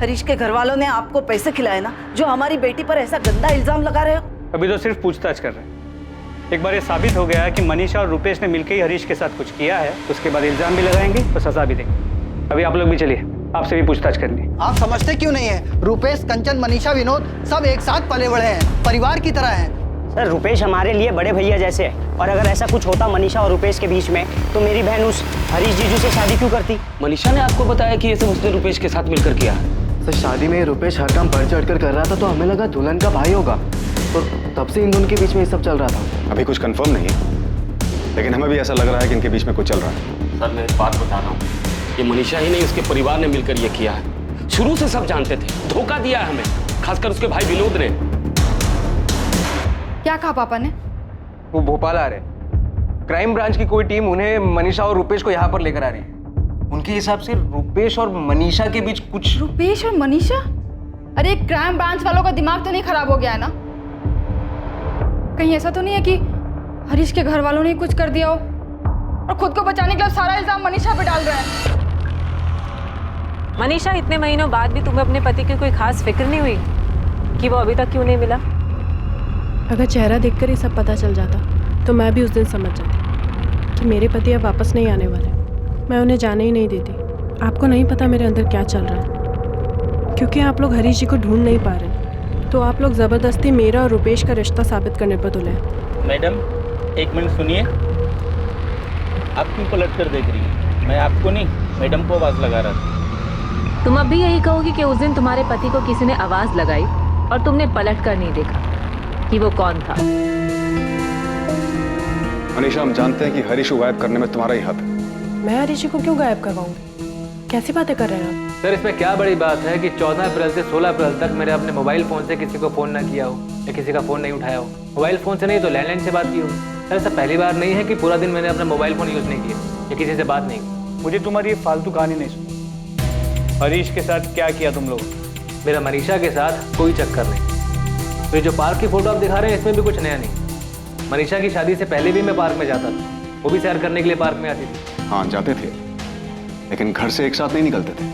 हरीश के घर वालों ने आपको पैसे खिलाए ना, जो हमारी बेटी पर ऐसा गंदा इल्जाम लगा रहे हो? अभी तो सिर्फ पूछताछ कर रहे हैं। एक बार ये साबित हो गया कि मनीषा और रुपेश ने मिलकर ही हरीश के साथ कुछ किया है, उसके बाद इल्जाम भी लगाएंगे और सजा भी देंगे। अभी आप लोग भी चलिए, आपसे भी पूछताछ करनी है। आप समझते क्यों नहीं है? रुपेश, कंचन, मनीषा, विनोद सब एक साथ पले बड़े हैं, परिवार की तरह हैं। सर, रुपेश हमारे लिए बड़े भैया जैसे है, और अगर ऐसा कुछ होता मनीषा और रुपेश के बीच में, तो मेरी बहन उस हरीश जीजू से शादी क्यों करती? मनीषा ने आपको बताया कि ये सब उसने रुपेश के साथ मिलकर किया है? तो शादी में रुपेश हर काम बढ़ चढ़ कर रहा था, तो हमें लगा दुल्हन का भाई होगा, तो तब से इन दोनों के बीच में ये सब चल रहा था। अभी कुछ कंफर्म नहीं है, लेकिन हमें भी ऐसा लग रहा है कि इनके बीच में कुछ चल रहा है। सर, मैं एक बात बता रहा हूँ, ये मनीषा ही नहीं, उसके परिवार ने मिलकर ये किया है। शुरू से सब जानते थे, धोखा दिया है हमें, खासकर उसके भाई विनोद ने। क्या कहा पापा ने? वो भोपाल आ रहे, क्राइम ब्रांच की कोई टीम उन्हें मनीषा और रुपेश को यहाँ पर लेकर आ रही है। उनके हिसाब से रुपेश और मनीषा के बीच कुछ। रुपेश और मनीषा? अरे, क्राइम ब्रांच वालों का दिमाग तो नहीं खराब हो गया है ना? कहीं ऐसा तो नहीं है कि हरीश के घर वालों ने कुछ कर दिया हो और खुद को बचाने के लिए सारा इल्जाम मनीषा पे डाल रहे हैं? मनीषा, इतने महीनों बाद भी तुम्हें अपने पति की कोई खास फिक्र नहीं हुई कि वो अभी तक क्यों नहीं मिला? अगर चेहरा देखकर ही सब पता चल जाता तो मैं भी उस दिन समझ जाती कि मेरे पति अब वापस नहीं आने वाले। मैं उन्हें जाने ही नहीं देती। आपको नहीं पता मेरे अंदर क्या चल रहा है, क्योंकि आप लोग हरीश जी को ढूंढ नहीं पा रहे, तो आप लोग ज़बरदस्ती मेरा और रुपेश का रिश्ता साबित करने पर तुले हैं। मैडम, एक मिनट सुनिए। आप क्यों पलट कर देख रही हैं? मैं आपको नहीं, मैडम को आवाज़ लगा रहा था। तुम अब भी यही कहोगी कि उस दिन तुम्हारे पति को किसी ने आवाज़ लगाई और तुमने पलट कर नहीं देखा कि वो कौन था? मनीषा, हम जानते हैं कि हरीश को गायब करने में तुम्हारा ही हाथ है। मैं हरीश जी को क्यों गायब करवाऊंगी? कैसी बातें कर रहे हैं आप? सर, इसमें क्या बड़ी बात है कि 14 अप्रैल से 16 अप्रैल तक मैंने अपने मोबाइल फ़ोन से किसी को फ़ोन ना किया हो या किसी का फ़ोन नहीं उठाया हो। मोबाइल फ़ोन से नहीं तो लैंडलाइन से बात की हो। सर, ऐसा पहली बार नहीं है कि पूरा दिन मैंने अपना मोबाइल फ़ोन यूज़ नहीं किया या किसी से बात नहीं की। मुझे तुम्हारी ये फालतू कहानी नहीं सुनी। हरीश के साथ क्या किया तुम लोग? मेरा मनीषा के साथ कोई चक्कर नहीं। तो ये जो पार्क की फोटो आप दिखा रहे हैं इसमें भी कुछ नया नहीं। मनीषा की शादी से पहले भी मैं पार्क में जाता था, वो भी सैर करने के लिए पार्क में आती थी। हाँ जाते थे, लेकिन घर से एक साथ नहीं निकलते थे।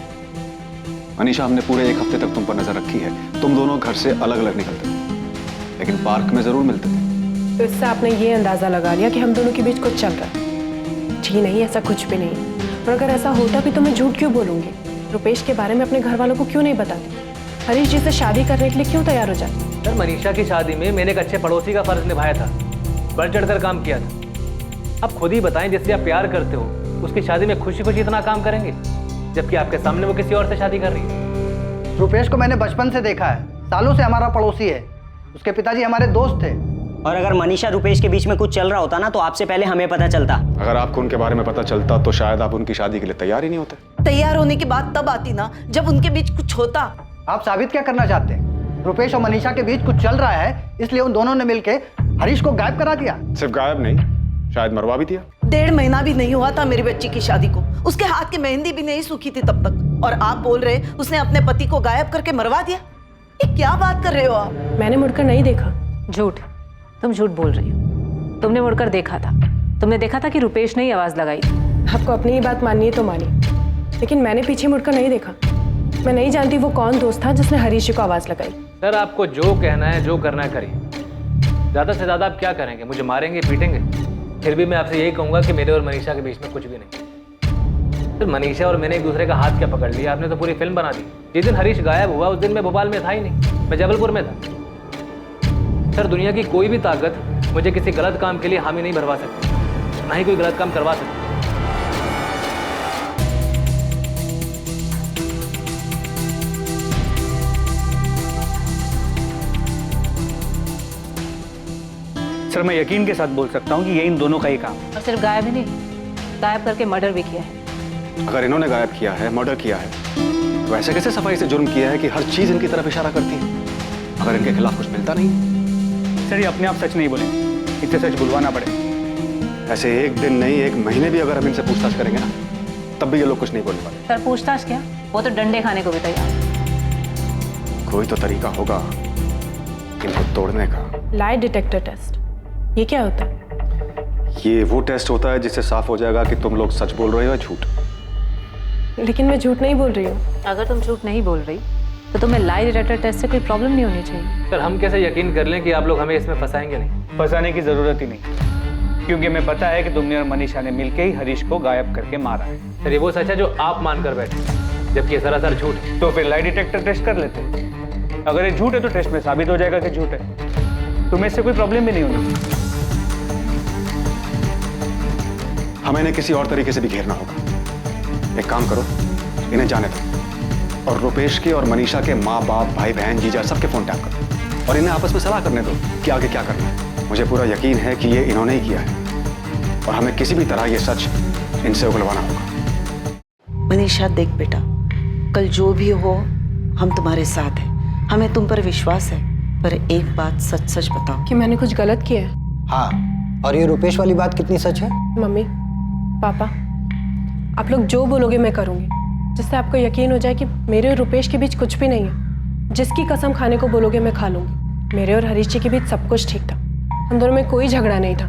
मनीषा, हमने पूरे 1 हफ्ते तक तुम पर नजर रखी है, तुम दोनों घर से अलग अलग निकलते थे, लेकिन पार्क में जरूर मिलते थे। तो इससे आपने ये अंदाजा लगा लिया कि हम दोनों के बीच कुछ चल रहा है। जी नहीं, ऐसा कुछ भी नहीं है। और अगर ऐसा होता भी तो मैं झूठ क्यों बोलूंगी? रुपेश के बारे में अपने घर वालों को क्यों नहीं बताती? हरीश जी से शादी करने के लिए क्यों तैयार हो जाती? सर, मनीषा की शादी में मैंने एक अच्छे पड़ोसी का फर्ज निभाया था, बढ़ चढ़कर काम किया था। आप खुद ही बताएं, जिससे आप प्यार करते हो उसकी शादी में खुशी खुशी इतना काम करेंगे, जबकि आपके सामने वो किसी और से शादी कर रही है। रुपेश को मैंने बचपन से देखा है, सालों से हमारा पड़ोसी है। उसके पिताजी हमारे दोस्त थे। और अगर मनीषा रुपेश के बीच में कुछ चल रहा होता ना तो आपसे पहले हमें पता चलता। अगर आपको उनके बारे में पता चलता तो शायद आप उनकी शादी के लिए तैयार ही नहीं होते। तैयार होने की बात तब आती ना जब उनके बीच कुछ होता। आप साबित क्या करना चाहते हैं? रुपेश और मनीषा के बीच कुछ चल रहा है, इसलिए उन दोनों ने मिलकर हरीश को गायब करा दिया। सिर्फ गायब नहीं, शायद मरवा भी दिया। 1.5 महीना भी नहीं हुआ था मेरी बच्ची की शादी को, उसके हाथ की मेहंदी भी नहीं सूखी थी तब तक, और आप बोल रहे उसने अपने पति को गायब करके मरवा दिया। ये क्या बात कर रहे हो आप? मैंने मुड़कर नहीं देखा। झूठ, तुम झूठ बोल रही हो। तुमने मुड़कर देखा था, तुमने देखा था कि रुपेश ने ही आवाज लगाई। आपको अपनी ही बात माननी है तो मानी, लेकिन मैंने पीछे मुड़कर नहीं देखा। मैं नहीं जानती वो कौन दोस्त था जिसने हरीश जी को आवाज लगाई। सर, आपको जो कहना है, जो करना है करिए। ज़्यादा से ज़्यादा आप क्या करेंगे? मुझे मारेंगे, पीटेंगे? फिर भी मैं आपसे यही कहूँगा कि मेरे और मनीषा के बीच में कुछ भी नहीं। सर, मनीषा और मैंने एक दूसरे का हाथ क्या पकड़ लिया? आपने तो पूरी फिल्म बना दी। जिस दिन हरीश गायब हुआ उस दिन मैं भोपाल में था ही नहीं, मैं जबलपुर में था। सर, दुनिया की कोई भी ताकत मुझे किसी गलत काम के लिए हामी नहीं भरवा सकती, ना ही कोई गलत काम करवा सकती। सर, मैं यकीन के साथ बोल सकता हूँ कि ये इन दोनों का ही काम है। और सिर्फ गायब ही नहीं, गायब करके मर्डर भी किया है। अगर इन्होंने गायब किया है, मर्डर किया है, तो ऐसे कैसे सफाई से जुर्म किया है कि हर चीज इनकी तरफ इशारा करती है? अगर इनके खिलाफ कुछ मिलता नहीं। सर, ये अपने आप सच नहीं बोलेंगे, इतने सच बुलवाना पड़ेगा। ऐसे 1 दिन नहीं 1 महीने भी अगर हम इनसे पूछताछ करेंगे ना, तब भी ये लोग कुछ नहीं बोलने वाले। सर, पूछताछ क्या, वो तो डंडे खाने को भी तैयार। कोई तो तरीका होगा इनको तोड़ने का। लाई डिटेक्टर टेस्ट, ये क्या होता है? ये वो टेस्ट होता है जिससे साफ हो जाएगा कि तुम लोग सच बोल रहे हो या झूठ। लेकिन मैं झूठ नहीं बोल रही हूँ। अगर तुम झूठ नहीं बोल रही तो तुम्हें लाई डिटेक्टर टेस्ट से कोई प्रॉब्लम नहीं होनी चाहिए। सर, हम कैसे यकीन कर लें कि आप लोग हमें इसमें फंसाएंगे नहीं? फंसाने की जरूरत ही नहीं, क्योंकि हमें पता है कि तुमने और मनीषा ने मिलकर ही हरीश को गायब करके मारा है। सर, ये वो सच है जो आप मान कर बैठे, जबकि ये सरासर झूठ है। तो फिर लाई डिटेक्टर टेस्ट कर लेते हैं। अगर ये झूठ है तो टेस्ट में साबित हो जाएगा कि झूठ है, तुम्हें इससे कोई प्रॉब्लम भी नहीं होनी। हमें इन्हें किसी और तरीके से भी घेरना होगा। एक काम करो, इन्हें जाने दो और रुपेश के और मनीषा के माँ बाप, भाई बहन, जीजा सबके फोन टैप करो और इन्हें आपस में सलाह करने दो कि आगे क्या करना है। मुझे पूरा यकीन है कि ये इन्होंने ही किया है और हमें किसी भी तरह ये सच इनसे उगलवाना होगा। मनीषा, देख बेटा, कल जो भी हो हम तुम्हारे साथ हैं, हमें तुम पर विश्वास है, पर एक बात सच सच बताओ कि मैंने कुछ गलत किया है। हाँ, और ये रुपेश वाली बात कितनी सच है? मम्मी पापा, आप लोग जो बोलोगे मैं करूँगी, जिससे आपको यकीन हो जाए कि मेरे और रुपेश के बीच कुछ भी नहीं है। जिसकी कसम खाने को बोलोगे मैं खा लूँगी। मेरे और हरीश जी के बीच सब कुछ ठीक था, हम दोनों में कोई झगड़ा नहीं था।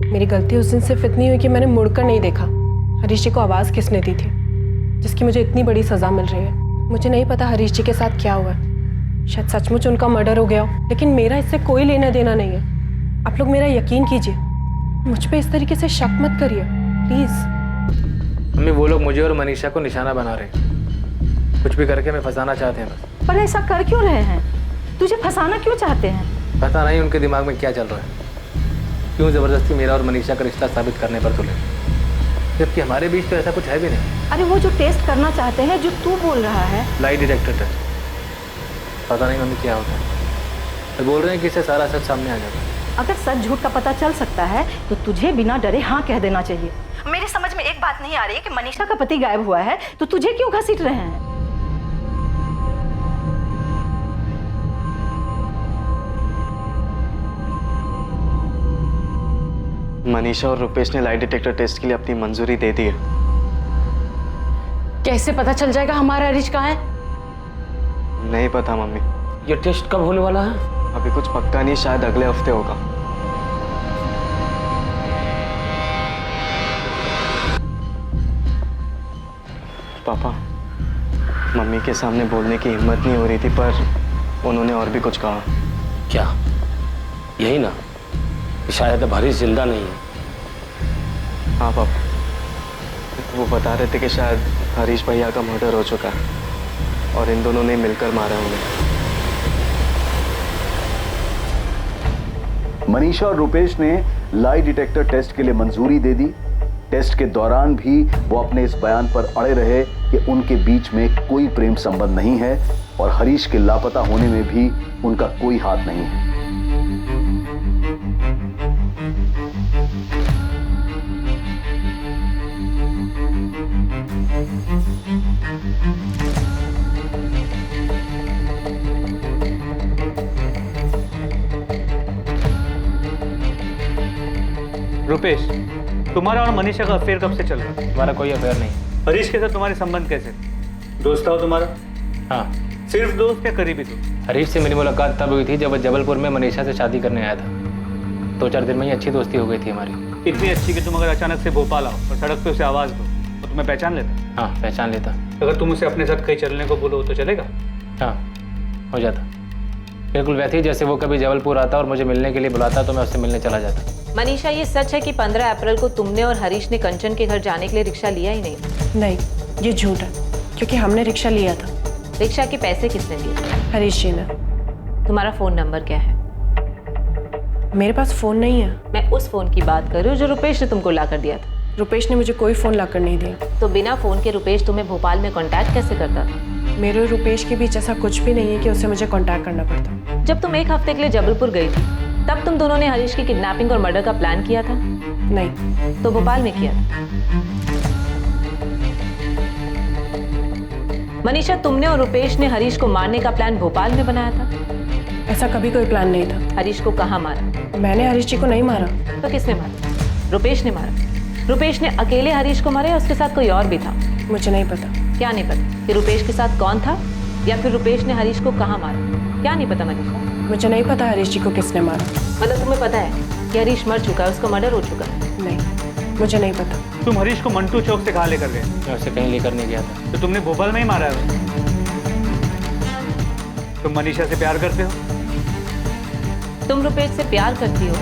मेरी गलती उस दिन सिर्फ इतनी हुई कि मैंने मुड़कर नहीं देखा हरीश जी को आवाज़ किसने दी थी, जिसकी मुझे इतनी बड़ी सज़ा मिल रही है। मुझे नहीं पता हरीश जी के साथ क्या हुआ है, शायद सचमुच उनका मर्डर हो गया हो, लेकिन मेरा इससे कोई लेना देना नहीं है। आप लोग मेरा यकीन कीजिए, मुझ पे इस तरीके से शक मत करिए प्लीज़। मम्मी, वो लोग मुझे और मनीषा को निशाना बना रहे हैं, कुछ भी करके हमें फंसाना चाहते हैं बस। पर ऐसा कर क्यों रहे हैं? तुझे फंसाना क्यों चाहते हैं? पता नहीं उनके दिमाग में क्या चल रहा है, क्यों ज़बरदस्ती मेरा और मनीषा का रिश्ता साबित करने पर तुले, जबकि हमारे बीच तो ऐसा कुछ है भी नहीं। अरे वो जो टेस्ट करना चाहते हैं, जो तू बोल रहा है, लाई डिटेक्टर टेस्ट, पता नहीं मम्मी क्या होता है। तो बोल रहे हैं कि इससे सारा सच सामने आ जाता है। अगर सच झूठ का पता चल सकता है तो तुझे बिना डरे हाँ कह देना चाहिए। मेरी समझ में एक बात नहीं आ रही है कि मनीषा का पति गायब हुआ है तो तुझे क्यों घसीट रहे हैं? मनीषा और रुपेश ने लाई डिटेक्टर टेस्ट के लिए अपनी मंजूरी दे दी है। कैसे पता चल जाएगा हमारा हरीश कहाँ है? नहीं पता मम्मी। ये टेस्ट कब होने वाला है? अभी कुछ पक्का नहीं, शायद अगले हफ्ते होगा। पापा, मम्मी के सामने बोलने की हिम्मत नहीं हो रही थी, पर उन्होंने और भी कुछ कहा। क्या? यही ना कि शायद अब हरीश जिंदा नहीं है। हाँ पापा, वो बता रहे थे कि शायद हरीश भैया का मर्डर हो चुका है और इन दोनों ने मिलकर मारा उन्हें। मनीषा और रुपेश ने लाई डिटेक्टर टेस्ट के लिए मंजूरी दे दी। टेस्ट के दौरान भी वो अपने इस बयान पर अड़े रहे कि उनके बीच में कोई प्रेम संबंध नहीं है और हरीश के लापता होने में भी उनका कोई हाथ नहीं है। रुपेश, तुम्हारा और मनीषा का अफेयर कब से चल रहा है? हमारा कोई अफेयर नहीं। हरीश के साथ तुम्हारे संबंध कैसे? दोस्त हो तुम्हारा? हाँ। सिर्फ दोस्त या करीबी दोस्त? हरीश से मेरी मुलाकात तब हुई थी जब वो जबलपुर में मनीषा से शादी करने आया था। 2-4 दिन में ही अच्छी दोस्ती हो गई थी हमारी। इतनी अच्छी कि तुम अगर अचानक से भोपाल आओ और सड़क पे उसे आवाज़ दो तो तुम्हें पहचान लेता? हाँ, पहचान लेता। अगर तुम उसे अपने साथ कहीं चलने को बोलो तो चलेगा? हाँ, हो जाता। बिल्कुल वैसे ही जैसे वो कभी जबलपुर आता और मुझे मिलने के लिए बुलाता तो मैं उससे मिलने चला जाता। मनीषा, ये सच है कि 15 अप्रैल को तुमने और हरीश ने कंचन के घर जाने के लिए रिक्शा लिया ही नहीं? नहीं, ये झूठ है, क्योंकि हमने रिक्शा लिया था। रिक्शा के पैसे किसने दिए? हरीश जी ने। तुम्हारा फोन नंबर क्या है? मेरे पास फोन नहीं है। मैं उस फोन की बात कर रही हूँ जो रुपेश ने तुमको ला कर दिया था। रुपेश ने मुझे कोई फोन लाकर नहीं दिया। तो बिना फोन के रुपेश तुम्हें भोपाल में कांटेक्ट कैसे करता था? मेरे और रुपेश के बीच ऐसा कुछ भी नहीं है कि उसे मुझे कांटेक्ट करना पड़ता। जब तुम 1 हफ्ते के लिए जबलपुर गई थी तब तुम दोनों ने हरीश की किडनैपिंग और मर्डर का प्लान किया था? नहीं। तो भोपाल में किया था। मनीषा, तुमने और रुपेश ने हरीश को मारने का प्लान भोपाल में बनाया था? ऐसा कभी कोई प्लान नहीं था। हरीश को कहाँ मारा? मैंने हरीश जी को नहीं मारा। तो किसने मारा? रुपेश ने मारा। रुपेश ने अकेले हरीश को मारा या उसके साथ कोई और भी था? मुझे नहीं पता। क्या नहीं पता? कि रुपेश के साथ कौन था या फिर रुपेश ने हरीश को कहाँ मारा? क्या नहीं पता मनीषा? मुझे नहीं पता हरीश जी को किसने मारा। मतलब तुम्हें पता है कि हरीश मर चुका है, उसका मर्डर हो चुका है? नहीं, मुझे नहीं पता। तुम हरीश को मंटू चौक से कहाँ लेकर गए? मैं उसे कहीं लेकर नहीं गया था। तो तुमने भोपाल में ही मारा है? तुम मनीषा से प्यार करते हो? तुम रुपेश से प्यार करती हो?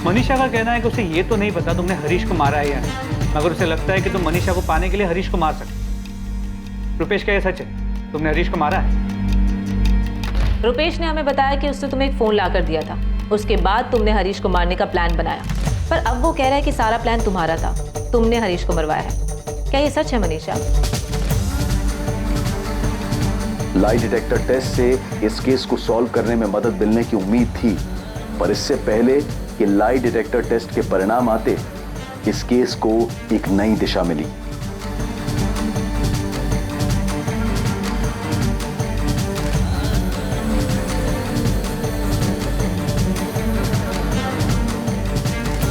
मनीषा का कहना है कि उसे ये तो नहीं पता तुमने हरीश को मारा है या नहीं, मगर उसे लगता है कि तुम मनीषा को पाने के लिए हरीश को मार सकते। रुपेश, क्या ये सच है? तुमने हरीश को मारा है? रुपेश ने हमें बताया कि उसने तुम्हें एक फोन लाकर दिया था। उसके बाद तुमने हरीश को मारने का प्लान बनाया, पर अब वो कह रहा है कि सारा प्लान तुम्हारा था, तुमने हरीश को मरवाया है। क्या ये सच है मनीषा? लाई डिटेक्टर टेस्ट से इस केस को सॉल्व करने में मदद मिलने की उम्मीद थी, पर इससे पहले कि लाई डिटेक्टर टेस्ट के परिणाम आते, इस केस को एक नई दिशा मिली।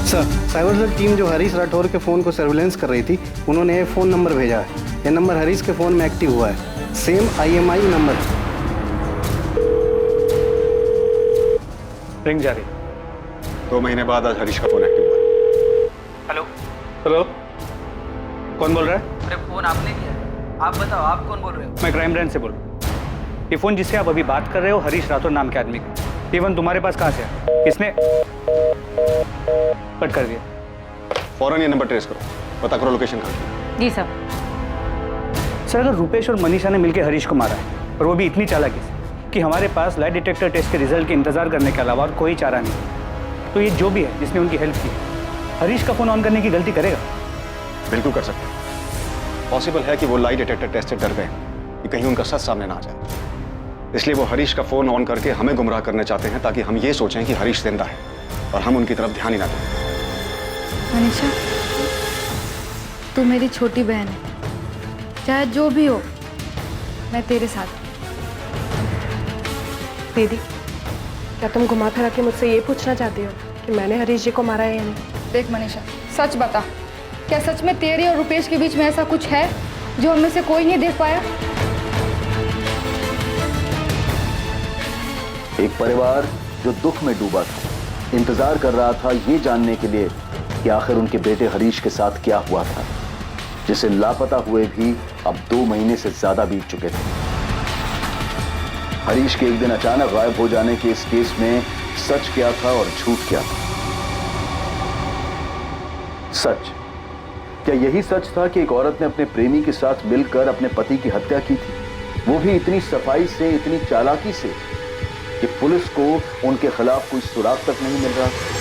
सर, साइबर सेल टीम जो हरीश राठौर के फ़ोन को सर्विलेंस कर रही थी, उन्होंने ये फ़ोन नंबर भेजा है। ये नंबर हरीश के फ़ोन में एक्टिव हुआ है। Same IMI number. रिंग जा रही। 2 महीने बाद आज हरीश का फोन एक्टिव हुआ। हेलो हेलो, कौन बोल रहा है? अरे फोन आपने किया है, आप बताओ आप कौन बोल रहे हो? मैं क्राइम ब्रांच से बोल रहा हूँ। ये फ़ोन जिससे आप अभी बात कर रहे हो हरीश राठौर नाम के आदमी का। ये फ़ोन तुम्हारे पास कहाँ से है? किसने कट कर दिया? फौरन ये नंबर ट्रेस करो, पता करो लोकेशन कहाँ। जी सर। सर, अगर रुपेश और मनीषा ने मिलकर हरीश को मारा है और वो भी इतनी चालाकी से कि हमारे पास लाई डिटेक्टर टेस्ट के रिजल्ट के इंतजार करने के अलावा और कोई चारा नहीं, तो ये जो भी है जिसने उनकी हेल्प की, हरीश का फोन ऑन करने की गलती करेगा? बिल्कुल कर सकते हैं। पॉसिबल है कि वो लाई डिटेक्टर टेस्ट से डर गए कि कहीं उनका सच सामने ना आ जाए, इसलिए वो हरीश का फोन ऑन करके हमें गुमराह करना चाहते हैं ताकि हम ये सोचें कि हरीश जिंदा है और हम उनकी तरफ ध्यान ही ना दें। मनीषा, तू मेरी छोटी बहन है, चाहे जो भी हो मैं तेरे साथ हूँ। दीदी, क्या तुम घुमा फिरा के मुझसे ये पूछना चाहती हो कि मैंने हरीश जी को मारा है या नहीं? देख मनीषा, सच बता, क्या सच में तेरे और रुपेश के बीच में ऐसा कुछ है जो हम में से कोई नहीं देख पाया? एक परिवार जो दुख में डूबा था, इंतजार कर रहा था ये जानने के लिए कि आखिर उनके बेटे हरीश के साथ क्या हुआ था, जिसे लापता हुए भी अब 2 महीने से ज्यादा बीत चुके थे। हरीश के एक दिन अचानक गायब हो जाने के इस केस में सच क्या था और झूठ क्या था? सच, क्या यही सच था कि एक औरत ने अपने प्रेमी के साथ मिलकर अपने पति की हत्या की थी, वो भी इतनी सफाई से, इतनी चालाकी से कि पुलिस को उनके खिलाफ कोई सुराग तक नहीं मिल रहा था?